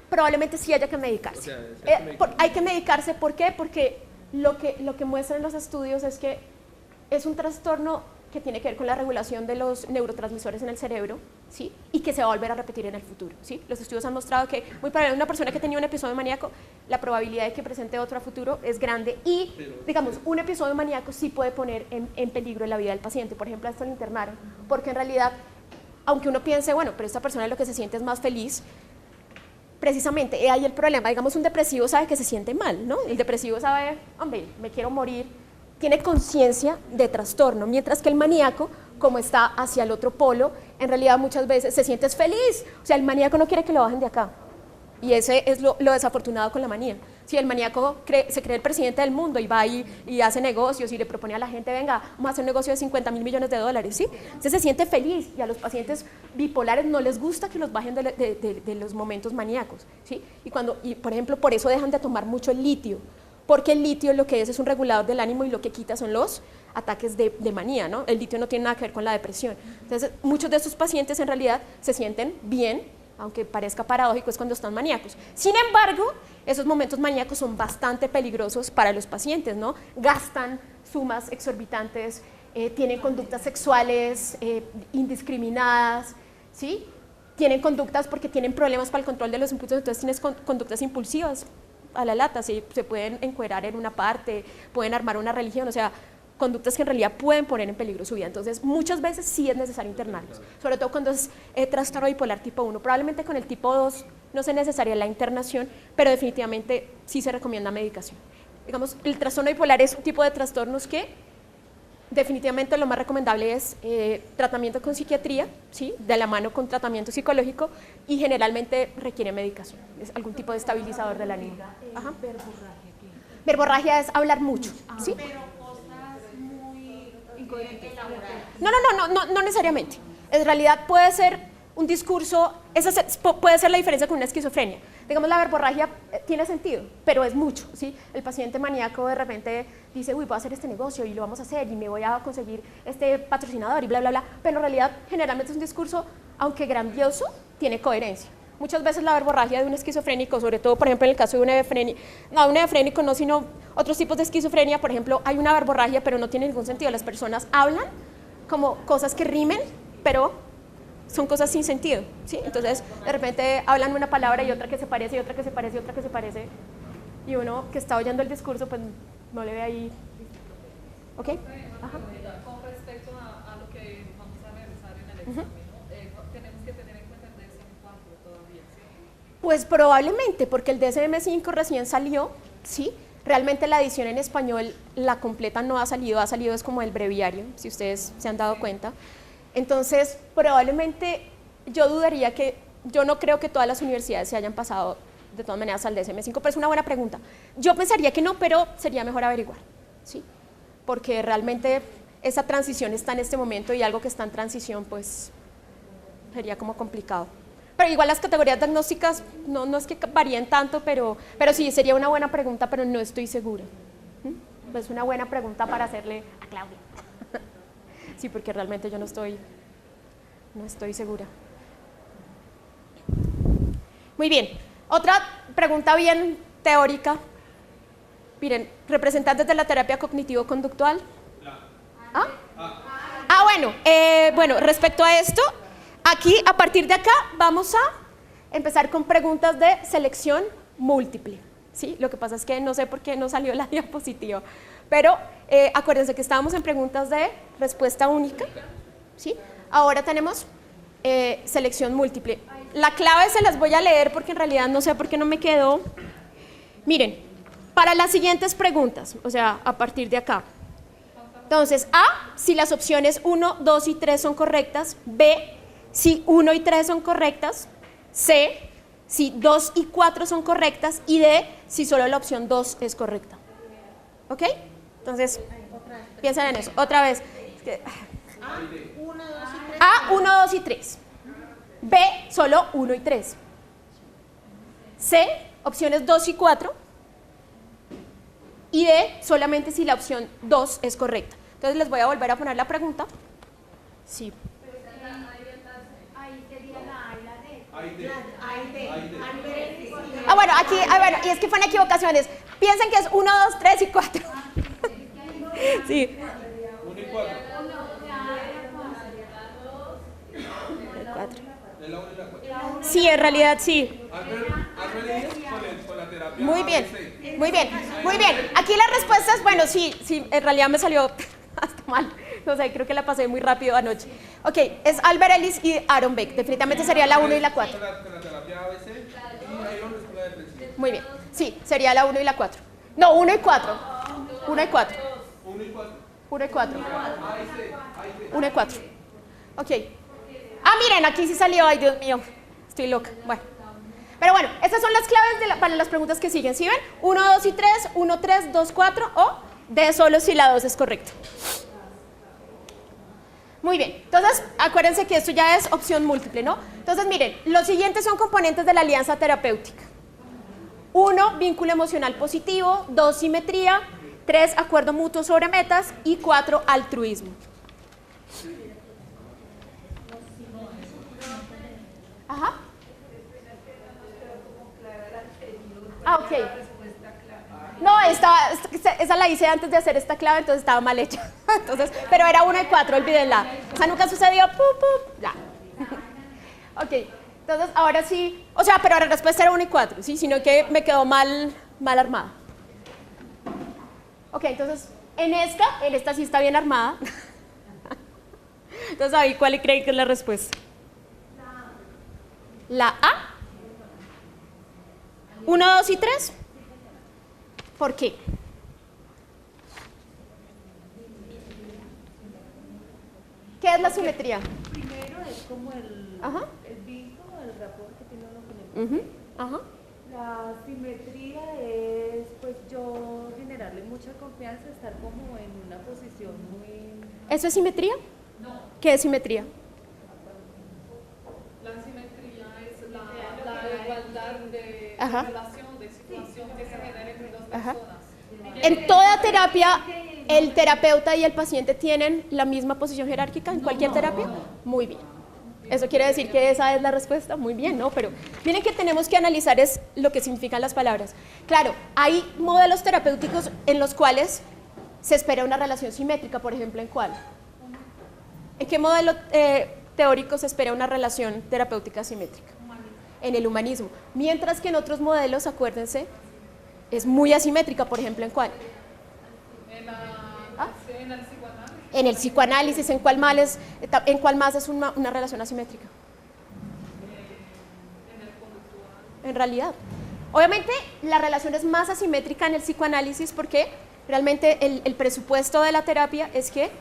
probablemente sí haya que medicarse. O sea, hay que medicarse, ¿por qué? Porque lo que muestran los estudios es que es un trastorno que tiene que ver con la regulación de los neurotransmisores en el cerebro, ¿sí? Y que se va a volver a repetir en el futuro, ¿sí? Los estudios han mostrado que muy probablemente una persona que tenía un episodio maníaco, la probabilidad de que presente otro a futuro es grande y, digamos, un episodio maníaco sí puede poner en peligro la vida del paciente. Por ejemplo, a esto lo internaron, porque en realidad aunque uno piense, bueno, pero esta persona lo que se siente es más feliz, precisamente ahí el problema. Digamos, un depresivo sabe que se siente mal, ¿no? El depresivo sabe, hombre, me quiero morir, tiene conciencia de trastorno, mientras que el maníaco, como está hacia el otro polo, en realidad muchas veces se siente feliz. O sea, el maníaco no quiere que lo bajen de acá. Y ese es lo desafortunado con la manía. Si el maníaco se cree el presidente del mundo y va y hace negocios y le propone a la gente, venga, vamos a hacer un negocio de 50.000 millones de dólares, ¿sí? Entonces se siente feliz, y a los pacientes bipolares no les gusta que los bajen de los momentos maníacos, ¿sí? Y por ejemplo, por eso dejan de tomar mucho el litio, porque el litio lo que es un regulador del ánimo y lo que quita son los ataques de manía, ¿no? El litio no tiene nada que ver con la depresión. Entonces, muchos de estos pacientes en realidad se sienten bien, aunque parezca paradójico, es cuando están maníacos. Sin embargo, esos momentos maníacos son bastante peligrosos para los pacientes, ¿no? Gastan sumas exorbitantes, tienen conductas sexuales indiscriminadas, ¿sí? Tienen conductas porque tienen problemas para el control de los impulsos, entonces tienes conductas impulsivas a la lata, ¿sí? Se pueden encuerar en una parte, pueden armar una religión, o sea, conductas que en realidad pueden poner en peligro su vida. Entonces, muchas veces sí es necesario internarlos, sobre todo cuando es trastorno bipolar tipo 1. Probablemente con el tipo 2 no sea necesaria la internación, pero definitivamente sí se recomienda medicación. Digamos, el trastorno bipolar es un tipo de trastornos que definitivamente lo más recomendable es tratamiento con psiquiatría, ¿sí? De la mano con tratamiento psicológico, y generalmente requiere medicación, es algún tipo de estabilizador del ánimo. Ajá. Verborragia es hablar mucho, ¿sí? No necesariamente. En realidad puede ser un discurso, esa puede ser la diferencia con una esquizofrenia. Digamos, la verborragia tiene sentido, pero es mucho, ¿sí? El paciente maníaco de repente dice, uy, voy a hacer este negocio y lo vamos a hacer y me voy a conseguir este patrocinador y bla, bla, bla, pero en realidad generalmente es un discurso, aunque grandioso, tiene coherencia. Muchas veces la verborragia de un esquizofrénico, sobre todo, por ejemplo, en el caso de un efrénico, no, sino otros tipos de esquizofrenia, por ejemplo, hay una verborragia, pero no tiene ningún sentido. Las personas hablan como cosas que rimen, pero son cosas sin sentido, ¿sí? Entonces, de repente hablan una palabra y otra que se parece, y otra que se parece, y otra que se parece, y uno que está oyendo el discurso, pues no le ve ahí. ¿Ok? Ajá.
Con respecto a lo que vamos a realizar en el examen, tenemos que tener en cuenta el DSM-4 todavía, ¿sí?
Pues probablemente, porque el DSM-5 recién salió, ¿sí? Realmente la edición en español, la completa no ha salido es como el breviario, si ustedes se han dado cuenta. Entonces, probablemente yo dudaría yo no creo que todas las universidades se hayan pasado de todas maneras al DSM-5, pero es una buena pregunta. Yo pensaría que no, pero sería mejor averiguar, ¿sí? Porque realmente esa transición está en este momento y algo que está en transición, pues sería como complicado. Pero igual las categorías diagnósticas no es que varíen tanto, pero sí, sería una buena pregunta, pero no estoy segura. Es una buena pregunta para hacerle a Claudia. Sí, porque realmente yo no estoy segura. Muy bien, otra pregunta bien teórica. Miren, representantes de la terapia cognitivo-conductual. Bueno, respecto a esto, aquí, a partir de acá, vamos a empezar con preguntas de selección múltiple, ¿sí? Lo que pasa es que no sé por qué no salió la diapositiva, pero acuérdense que estábamos en preguntas de respuesta única, ¿sí? Ahora tenemos selección múltiple. La clave se las voy a leer porque en realidad no sé por qué no me quedó. Miren, para las siguientes preguntas, o sea, a partir de acá. Entonces, A, si las opciones 1, 2 y 3 son correctas. B, si 1 y 3 son correctas. C, si 2 y 4 son correctas. Y D, si solo la opción 2 es correcta. ¿Ok? Entonces, piensen en eso. Otra vez. A, 1, 2 y 3. B, solo 1 y 3. C, opciones 2 y 4. Y D, solamente si la opción 2 es correcta. Entonces les voy a volver a poner la pregunta. Sí.
Ahí sería la A y la D.
Bueno, aquí, y es que fueron equivocaciones. Piensen que es 1, 2, 3 y 4. Sí.
1 y 4.
4.
Es la 1 y la 4.
Sí, en realidad sí.
Con la terapia.
Muy bien. Aquí las respuestas, bueno, sí, en realidad me salió hasta mal. O sea, creo que la pasé muy rápido anoche. Ok, es Albert Ellis y Aaron Beck. Definitivamente sería la 1 y la 4.
Con la terapia ABC y Iron es con la depresión.
Muy bien. Sí, sería la 1 y la 4. No, 1 y 4. 1 y 4.
1 y 4.
1 y 4. 1 y 4. Ok. Ah, miren, aquí sí salió. Ay, Dios mío. Estoy loca. Bueno. Pero bueno, estas son las claves para las preguntas que siguen. ¿Sí ven? 1, 2 y 3, 1, 3, 2, 4 o D solo si la 2 es correcto. Muy bien, entonces acuérdense que esto ya es opción múltiple, ¿no? Entonces miren, los siguientes son componentes de la alianza terapéutica. 1, vínculo emocional positivo, 2, simetría, 3, acuerdo mutuo sobre metas y 4, altruismo. Ajá. Ah, ok. No, esa la hice antes de hacer esta clave, entonces estaba mal hecha. Entonces, pero era 1 y 4, olvídenla. O sea, nunca sucedió. Ya. Ok, entonces ahora sí. O sea, pero la respuesta era 1 y 4, ¿sí? Sino que me quedó mal armada. Ok, entonces, en esta sí está bien armada. Entonces, ahí, ¿cuál creen que es la respuesta? La A. 1, 2 y 3. ¿Por qué? ¿Qué es la simetría?
Primero es como el vínculo, el rapport que tiene uno con el paciente.
Ajá.
La simetría es pues yo generarle mucha confianza, estar como en una posición muy...
¿Eso es simetría?
No,
¿Qué es simetría?
la simetría es la igualdad de
Ajá.
relación, de situación que se genera entre dos
Ajá.
personas.
En toda terapia, ¿el terapeuta y el paciente tienen la misma posición jerárquica en cualquier terapia? Muy bien. Eso quiere decir que esa es la respuesta. Muy bien, ¿no? Pero miren que tenemos que analizar es lo que significan las palabras. Claro, hay modelos terapéuticos en los cuales se espera una relación simétrica, por ejemplo, ¿en cuál? ¿En qué modelo teórico se espera una relación terapéutica simétrica? En el humanismo. Mientras que en otros modelos, acuérdense, es muy asimétrica, por ejemplo, ¿en cuál?
En el psicoanálisis.
En el psicoanálisis, ¿en cuál más es una relación asimétrica?
En el conductual.
En realidad. Obviamente, la relación es más asimétrica en el psicoanálisis porque realmente el presupuesto de la terapia es que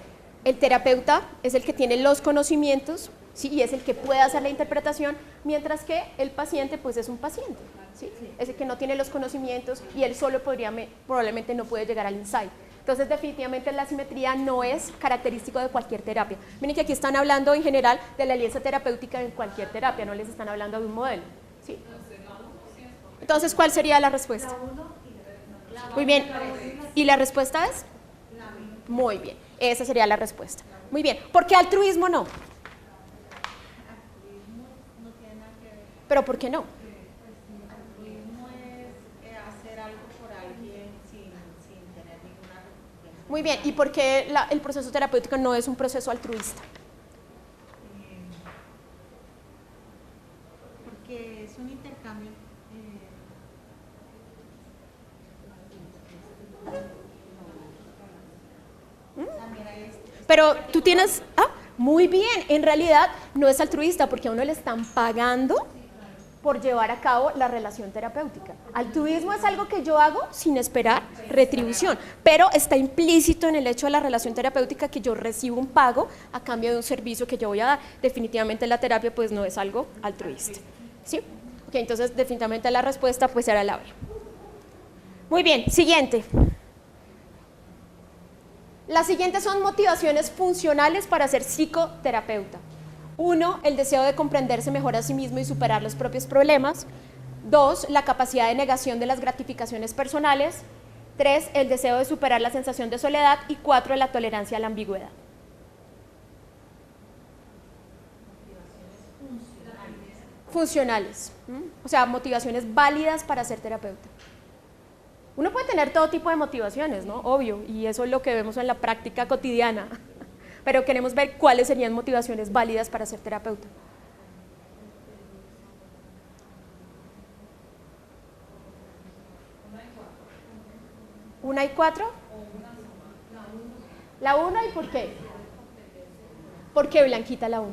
el terapeuta es el que tiene los conocimientos, ¿sí? Y es el que puede hacer la interpretación, mientras que el paciente pues es un paciente, ¿sí? Es el que no tiene los conocimientos y él solo probablemente no puede llegar al insight. Entonces definitivamente la simetría no es característico de cualquier terapia. Miren que aquí están hablando en general de la alianza terapéutica en cualquier terapia, no les están hablando de un modelo, ¿sí? Entonces, ¿cuál sería la respuesta? Muy bien. ¿Y la respuesta es? Muy bien. Esa sería la respuesta. Muy bien. ¿Por qué altruismo no? ¿Pero por qué no? Muy bien. ¿Y por qué el proceso terapéutico no es un proceso altruista?
Porque es un intercambio.
Pero tú tienes... muy bien, en realidad no es altruista porque a uno le están pagando por llevar a cabo la relación terapéutica. Altruismo es algo que yo hago sin esperar retribución, pero está implícito en el hecho de la relación terapéutica que yo recibo un pago a cambio de un servicio que yo voy a dar. Definitivamente la terapia pues no es algo altruista. ¿Sí? Ok, entonces definitivamente la respuesta pues será la B. Muy bien, siguiente. Las siguientes son motivaciones funcionales para ser psicoterapeuta. 1, el deseo de comprenderse mejor a sí mismo y superar los propios problemas. 2, la capacidad de negación de las gratificaciones personales. 3, el deseo de superar la sensación de soledad. Y 4, la tolerancia a la ambigüedad. Funcionales. O sea, motivaciones válidas para ser terapeuta. Uno puede tener todo tipo de motivaciones, ¿no? Obvio, y eso es lo que vemos en la práctica cotidiana, pero queremos ver cuáles serían motivaciones válidas para ser terapeuta. ¿1 y 4? La 1, ¿y por qué? ¿Por qué, Blanquita, la 1?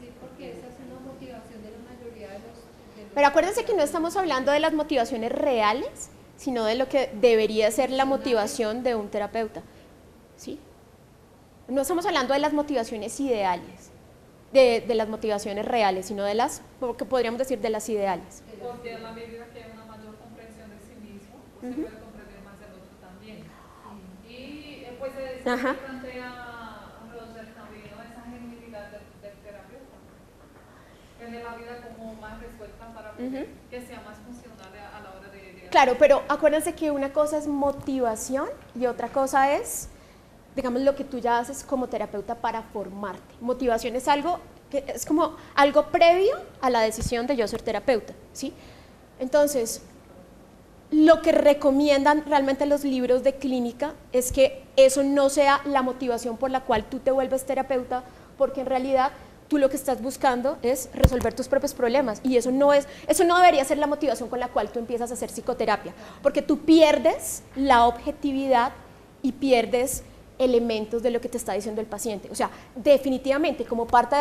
Sí, porque esa es una motivación de la mayoría de los...
Pero acuérdense que no estamos hablando de las motivaciones reales, sino de lo que debería ser la motivación de un terapeuta, ¿sí? No estamos hablando de las motivaciones ideales, de las motivaciones reales, sino de las, que podríamos decir, de las ideales.
Porque a la medida que hay una mayor comprensión de sí mismo, pues se puede comprender más el otro también. Y pues se plantea Roger también, ¿no? Esa genuinidad del terapeuta, tener la vida como más resuelta para que sea más funcional a la hora de...
Claro, pero acuérdense que una cosa es motivación y otra cosa es, digamos, lo que tú ya haces como terapeuta para formarte. Motivación es algo que es como algo previo a la decisión de yo ser terapeuta, ¿sí? Entonces, lo que recomiendan realmente los libros de clínica es que eso no sea la motivación por la cual tú te vuelves terapeuta, porque en realidad tú lo que estás buscando es resolver tus propios problemas y eso no debería ser la motivación con la cual tú empiezas a hacer psicoterapia, porque tú pierdes la objetividad y pierdes elementos de lo que te está diciendo el paciente. O sea, definitivamente como parte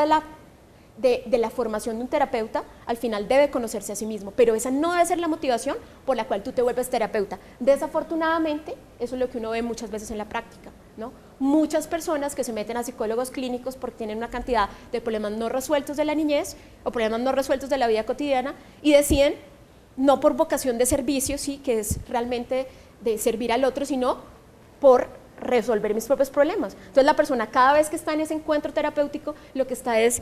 de la formación de un terapeuta, al final debe conocerse a sí mismo, pero esa no debe ser la motivación por la cual tú te vuelves terapeuta. Desafortunadamente, eso es lo que uno ve muchas veces en la práctica, ¿no? Muchas personas que se meten a psicólogos clínicos porque tienen una cantidad de problemas no resueltos de la niñez o problemas no resueltos de la vida cotidiana y deciden, no por vocación de servicio, sí, que es realmente de servir al otro, sino por resolver mis propios problemas. Entonces la persona cada vez que está en ese encuentro terapéutico lo que está es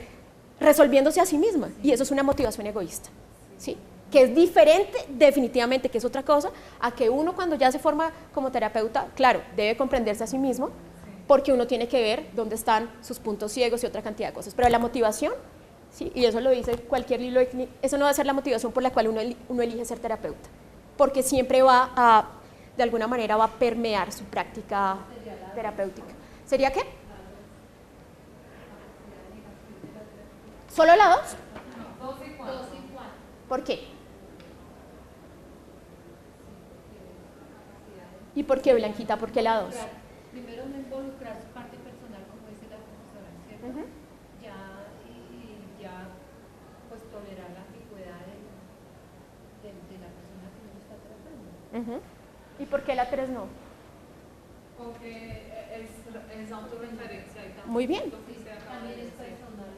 resolviéndose a sí misma y eso es una motivación egoísta, ¿sí? Que es diferente definitivamente, que es otra cosa, a que uno cuando ya se forma como terapeuta, claro, debe comprenderse a sí mismo porque uno tiene que ver dónde están sus puntos ciegos y otra cantidad de cosas, pero la motivación, ¿sí? Y eso lo dice cualquier libro, eso no va a ser la motivación por la cual uno elige ser terapeuta, porque siempre va a, de alguna manera va a permear su práctica terapéutica. ¿Sería qué? ¿Solo la 2?
No, 2 y 4.
¿Por qué? ¿Y por qué, Blanquita? ¿Por qué la 2?
Primero, no involucrar su parte personal, como dice la profesora, ¿cierto? Ya, pues, tolerar la ambigüedad de la persona que nos está tratando.
¿Y por qué la 3 no?
Porque es autorreferencia y también.
Muy bien.
También es personal.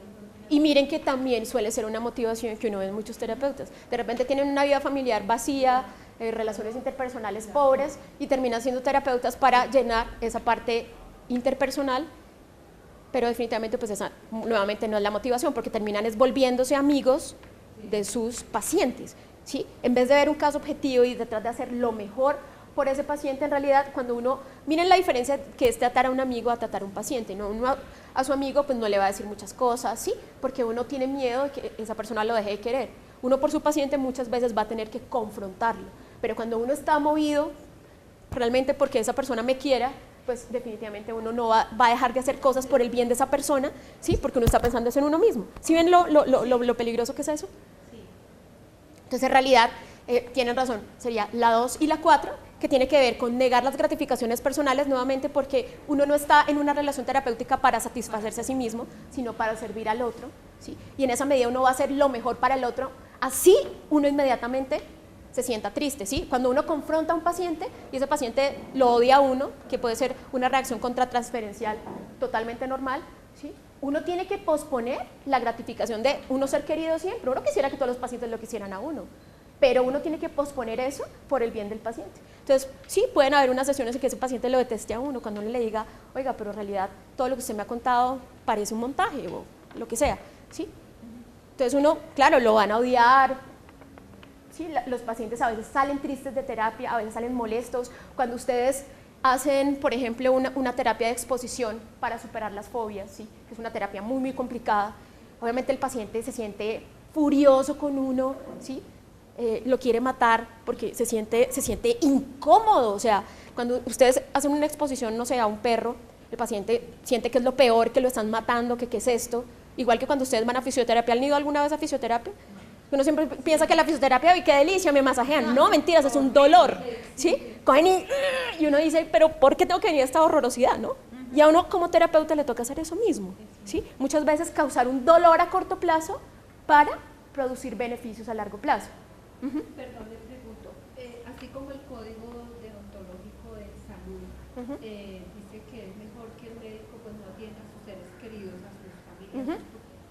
Y miren que también suele ser una motivación que uno ve en muchos terapeutas. De repente tienen una vida familiar vacía, relaciones interpersonales pobres y terminan siendo terapeutas para llenar esa parte interpersonal, pero definitivamente pues esa nuevamente no es la motivación porque terminan es volviéndose amigos de sus pacientes, ¿sí? En vez de ver un caso objetivo y detrás de hacer lo mejor por ese paciente, en realidad cuando uno, miren la diferencia que es tratar a un amigo a tratar a un paciente, ¿no? Uno a su amigo pues no le va a decir muchas cosas, ¿sí? Porque uno tiene miedo de que esa persona lo deje de querer. Uno por su paciente muchas veces va a tener que confrontarlo, pero cuando uno está movido realmente porque esa persona me quiera, pues definitivamente uno no va a dejar de hacer cosas por el bien de esa persona, ¿sí? Porque uno está pensando eso en uno mismo. ¿Sí ven lo peligroso que es eso? Sí. Entonces en realidad tienen razón, sería la 2 y la 4, que tiene que ver con negar las gratificaciones personales nuevamente porque uno no está en una relación terapéutica para satisfacerse a sí mismo, sino para servir al otro, ¿sí? Y en esa medida uno va a hacer lo mejor para el otro, así uno inmediatamente se sienta triste, ¿sí? Cuando uno confronta a un paciente y ese paciente lo odia a uno, que puede ser una reacción contratransferencial totalmente normal, ¿sí? Uno tiene que posponer la gratificación de uno ser querido siempre. Uno quisiera que todos los pacientes lo quisieran a uno, pero uno tiene que posponer eso por el bien del paciente. Entonces, sí, pueden haber unas sesiones en que ese paciente lo deteste a uno, cuando uno le diga, oiga, pero en realidad todo lo que usted me ha contado parece un montaje o lo que sea, ¿sí? Entonces uno, claro, lo van a odiar, ¿sí? Los pacientes a veces salen tristes de terapia, a veces salen molestos. Cuando ustedes hacen, por ejemplo, una terapia de exposición para superar las fobias, ¿sí? Que es una terapia muy, muy complicada, obviamente el paciente se siente furioso con uno, ¿sí? Lo quiere matar porque se siente incómodo. O sea, cuando ustedes hacen una exposición, no sé, a un perro, el paciente siente que es lo peor, que lo están matando, que qué es esto. Igual que cuando ustedes van a fisioterapia. ¿Han ido alguna vez a fisioterapia? Uno siempre piensa que la fisioterapia, ¡ay, qué delicia, me masajean! No, mentiras, es un dolor, ¿sí? Cogen y uno dice, pero ¿por qué tengo que venir a esta horrorosidad, no? Y a uno como terapeuta le toca hacer eso mismo, ¿sí? Muchas veces causar un dolor a corto plazo para producir beneficios a largo plazo.
Perdón, le pregunto, así como el código deontológico de salud dice que es mejor que el médico pues no atienda a sus seres queridos, a sus familias,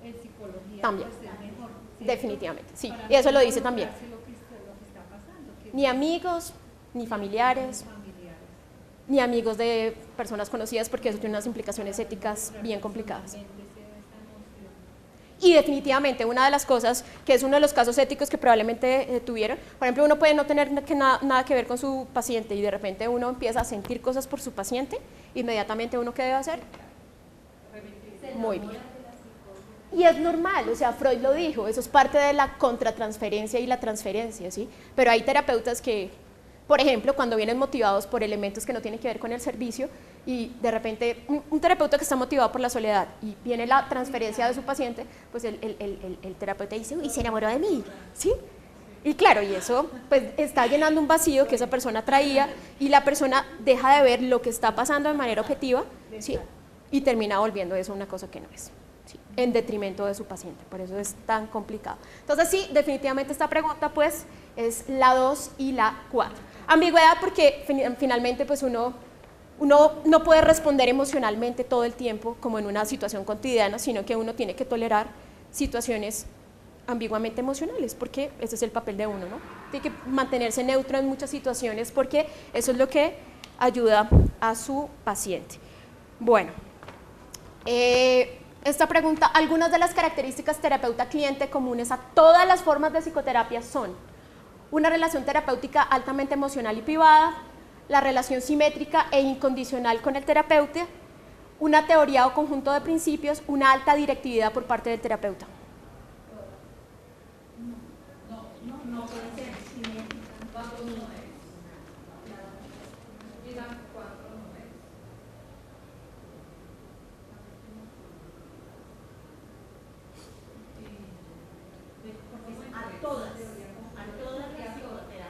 en psicología
también.
Pues es mejor. ¿Cierto?
Definitivamente, sí,
Para
y eso
no
lo dice también.
lo que está pasando, que
Ni amigos, ni familiares, ni amigos de personas conocidas, porque eso tiene unas implicaciones éticas bien complicadas. Y definitivamente una de las cosas, que es uno de los casos éticos que probablemente tuvieron, por ejemplo, uno puede no tener nada que ver con su paciente y de repente uno empieza a sentir cosas por su paciente, inmediatamente uno ¿qué debe hacer? Muy bien. Y es normal, o sea, Freud lo dijo, eso es parte de la contratransferencia y la transferencia, ¿sí? Pero hay terapeutas que, por ejemplo, cuando vienen motivados por elementos que no tienen que ver con el servicio y de repente un terapeuta que está motivado por la soledad y viene la transferencia de su paciente, pues el terapeuta dice, uy, se enamoró de mí, ¿sí? Y claro, y eso pues está llenando un vacío que esa persona traía y la persona deja de ver lo que está pasando de manera objetiva, ¿sí? Y termina volviendo eso una cosa que no es, ¿sí? En detrimento de su paciente, por eso es tan complicado. Entonces sí, definitivamente esta pregunta pues es la 2 y la 4. Ambigüedad porque finalmente pues uno no puede responder emocionalmente todo el tiempo como en una situación cotidiana, sino que uno tiene que tolerar situaciones ambiguamente emocionales, porque ese es el papel de uno, ¿no? Tiene que mantenerse neutro en muchas situaciones porque eso es lo que ayuda a su paciente. Bueno, esta pregunta, algunas de las características terapeuta-cliente comunes a todas las formas de psicoterapia son una relación terapéutica altamente emocional y privada, la relación simétrica e incondicional con el terapeuta, una teoría o conjunto de principios, una alta directividad por parte del terapeuta.
No puede ser simétrica. A todas las psicoterapias.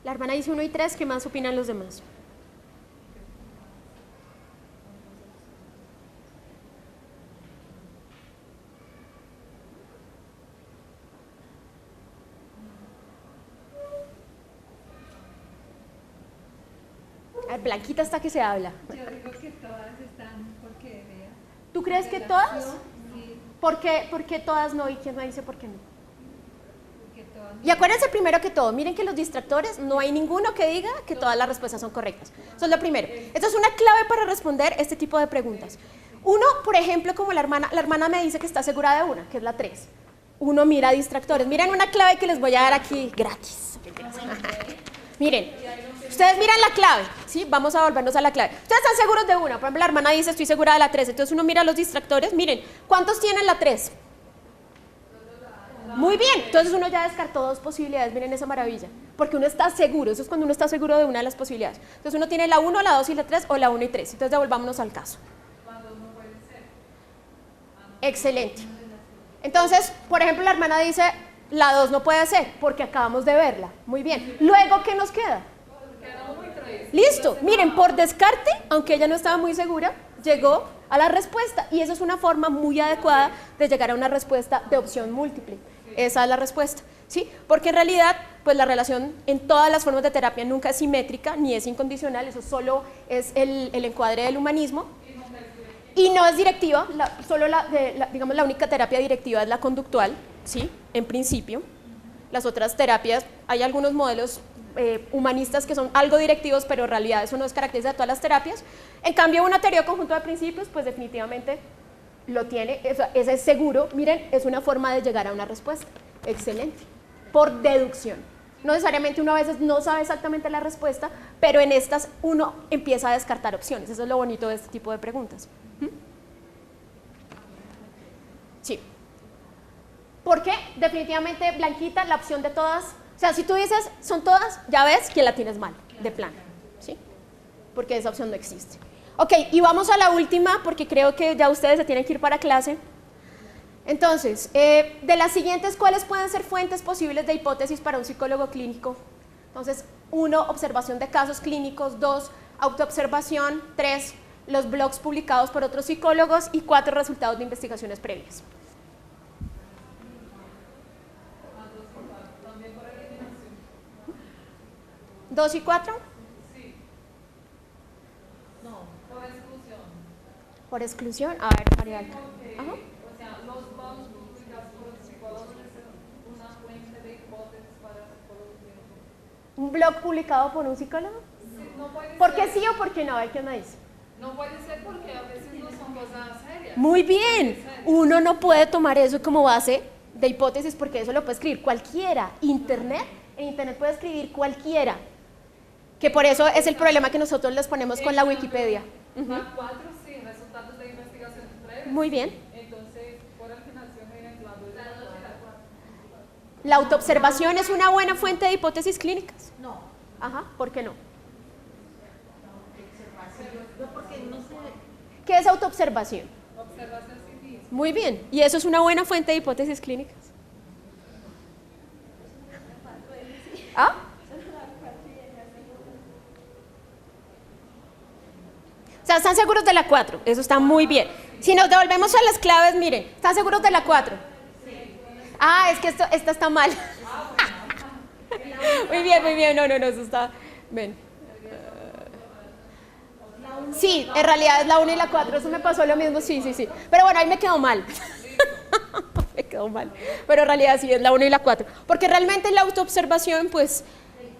La hermana dice 1 y 3, ¿qué más opinan los demás? A ver, Blanquita hasta que se habla.
Yo digo que todas están porque vea.
¿Tú crees que todas?
Sí.
¿Por qué todas no? ¿Y quién me dice por qué no?
Porque todas.
Y acuérdense primero que todo, miren que los distractores, no hay ninguno que diga que todas las respuestas son correctas. Eso es lo primero. Esto es una clave para responder este tipo de preguntas. Uno, por ejemplo, como la hermana me dice que está segura de una, que es la 3. Uno mira distractores. Miren una clave que les voy a dar aquí gratis. Miren, ustedes miran la clave, ¿sí? Vamos a volvernos a la clave. Ustedes están seguros de una, por ejemplo, la hermana dice estoy segura de la 3, entonces uno mira los distractores, miren, ¿cuántos tienen la 3? Muy bien, entonces uno ya descartó 2 posibilidades, miren esa maravilla, porque uno está seguro, eso es cuando uno está seguro de una de las posibilidades. Entonces uno tiene la 1, la 2 y la 3 o la 1 y 3, entonces devolvámonos al caso. Excelente. Entonces, por ejemplo, la hermana dice la 2 no puede ser, porque acabamos de verla. Muy bien. Luego, ¿qué nos queda? Listo. Miren, por descarte, aunque ella no estaba muy segura, llegó a la respuesta. Y eso es una forma muy adecuada de llegar a una respuesta de opción múltiple. Esa es la respuesta, ¿sí? Porque en realidad, pues la relación en todas las formas de terapia nunca es simétrica ni es incondicional. Eso solo es el encuadre del humanismo. Y no es directiva, digamos la única terapia directiva es la conductual, ¿sí? En principio. Las otras terapias, hay algunos modelos humanistas que son algo directivos, pero en realidad eso no es característica de todas las terapias. En cambio, una teoría o conjunto de principios, pues definitivamente lo tiene, ese es seguro. Miren, es una forma de llegar a una respuesta. Excelente. Por deducción. No necesariamente uno a veces no sabe exactamente la respuesta, pero en estas uno empieza a descartar opciones. Eso es lo bonito de este tipo de preguntas. Sí. Porque definitivamente, Blanquita, la opción de todas, o sea, si tú dices son todas, ya ves que la tienes mal, de plano, ¿sí? Porque esa opción no existe. Ok, y vamos a la última, porque creo que ya ustedes se tienen que ir para clase. Entonces, de las siguientes, ¿cuáles pueden ser fuentes posibles de hipótesis para un psicólogo clínico? Entonces, 1, observación de casos clínicos, 2, autoobservación, 3, los blogs publicados por otros psicólogos y 4, resultados de investigaciones previas. ¿2 y 4?
Sí. No, por exclusión.
Por exclusión, a ver, Ariel. Ajá.
O sea, los blogs publicados por los psicólogos es una fuente de hipótesis para psicología.
¿Un blog publicado por un psicólogo?
Sí, no puede
¿Por qué
ser.
sí o por qué no? A ver, ¿qué me dice?
No puede ser porque a veces no son cosas serias.
Muy bien, uno no puede tomar eso como base de hipótesis porque eso lo puede escribir cualquiera. Internet, en Internet puede escribir cualquiera. Que por eso es el problema que nosotros les ponemos con la Wikipedia.
La 4, sí, resultados de investigación previas.
Muy bien.
Entonces, por afinación, la 2 y la 4.
¿La autoobservación es una buena fuente de hipótesis clínicas?
No.
Ajá, ¿por qué no?
Porque no sé.
¿Qué es autoobservación?
Observarse a sí mismo.
Muy bien, ¿y eso es una buena fuente de hipótesis clínicas? ¿Ah? O sea, ¿están seguros de la 4? Eso está muy bien. Si nos devolvemos a las claves, miren, ¿están seguros de la 4? Ah, es que esta está mal. Muy bien, no, eso está... Ven. Sí, en realidad es la 1 y la 4, eso me pasó lo mismo, sí. Pero bueno, ahí me quedó mal. Me quedó mal. Pero en realidad sí, es la 1 y la 4. Porque realmente la autoobservación, pues,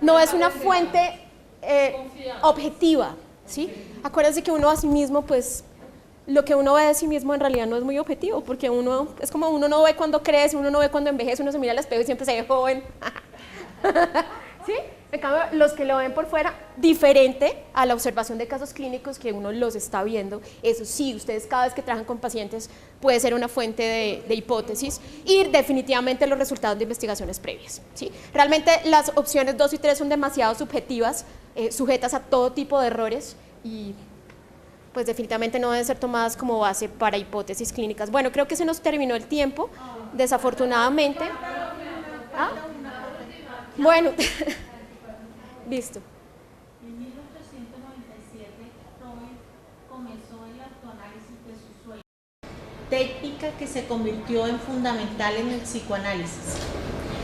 no es una fuente objetiva, ¿sí? Acuérdense que uno a sí mismo, pues, lo que uno ve de sí mismo en realidad no es muy objetivo, porque uno, es como uno no ve cuando crece, uno no ve cuando envejece, uno se mira al espejo y siempre se ve joven. ¿Sí? En cambio, los que lo ven por fuera, diferente a la observación de casos clínicos que uno los está viendo, eso sí, ustedes cada vez que trabajan con pacientes puede ser una fuente de hipótesis y definitivamente los resultados de investigaciones previas, ¿sí? Realmente las opciones 2 y 3 son demasiado subjetivas, sujetas a todo tipo de errores y pues definitivamente no deben ser tomadas como base para hipótesis clínicas. Bueno, creo que se nos terminó el tiempo, desafortunadamente. ¿Ah? Bueno, listo.
En 1897, Freud comenzó el autoanálisis de sus sueños, técnica que se convirtió en fundamental en el psicoanálisis.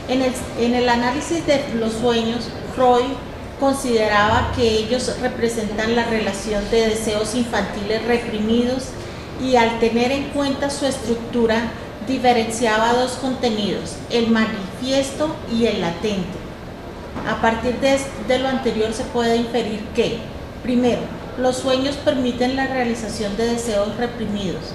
En el análisis de los sueños, Freud consideraba que ellos representan la relación de deseos infantiles reprimidos y al tener en cuenta su estructura, diferenciaba dos contenidos, el manifiesto y el latente. A partir de lo anterior se puede inferir que, primero, los sueños permiten la realización de deseos reprimidos.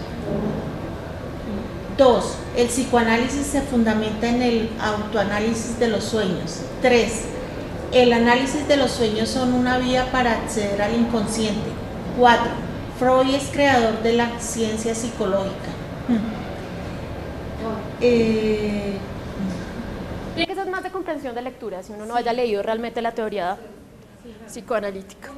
2. El psicoanálisis se fundamenta en el autoanálisis de los sueños. 3. El análisis de los sueños son una vía para acceder al inconsciente. 4. Freud es creador de la ciencia psicológica.
Y que eso es más de comprensión de lectura, si uno no haya leído realmente la teoría psicoanalítica.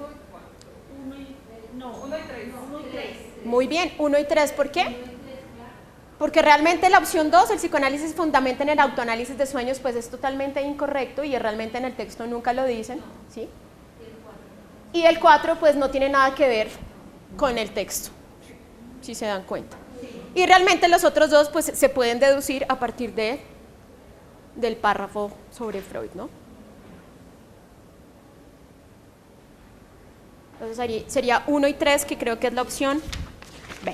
1 y 3.
Muy bien, 1 y 3, ¿por qué? Porque realmente la opción 2, el psicoanálisis fundamenta en el autoanálisis de sueños, pues es totalmente incorrecto y realmente en el texto nunca lo dicen, ¿sí? Y el 4, pues no tiene nada que ver con el texto, si se dan cuenta. Y realmente los otros dos, pues se pueden deducir a partir del párrafo sobre Freud, ¿no? Entonces sería 1 y 3, que creo que es la opción B.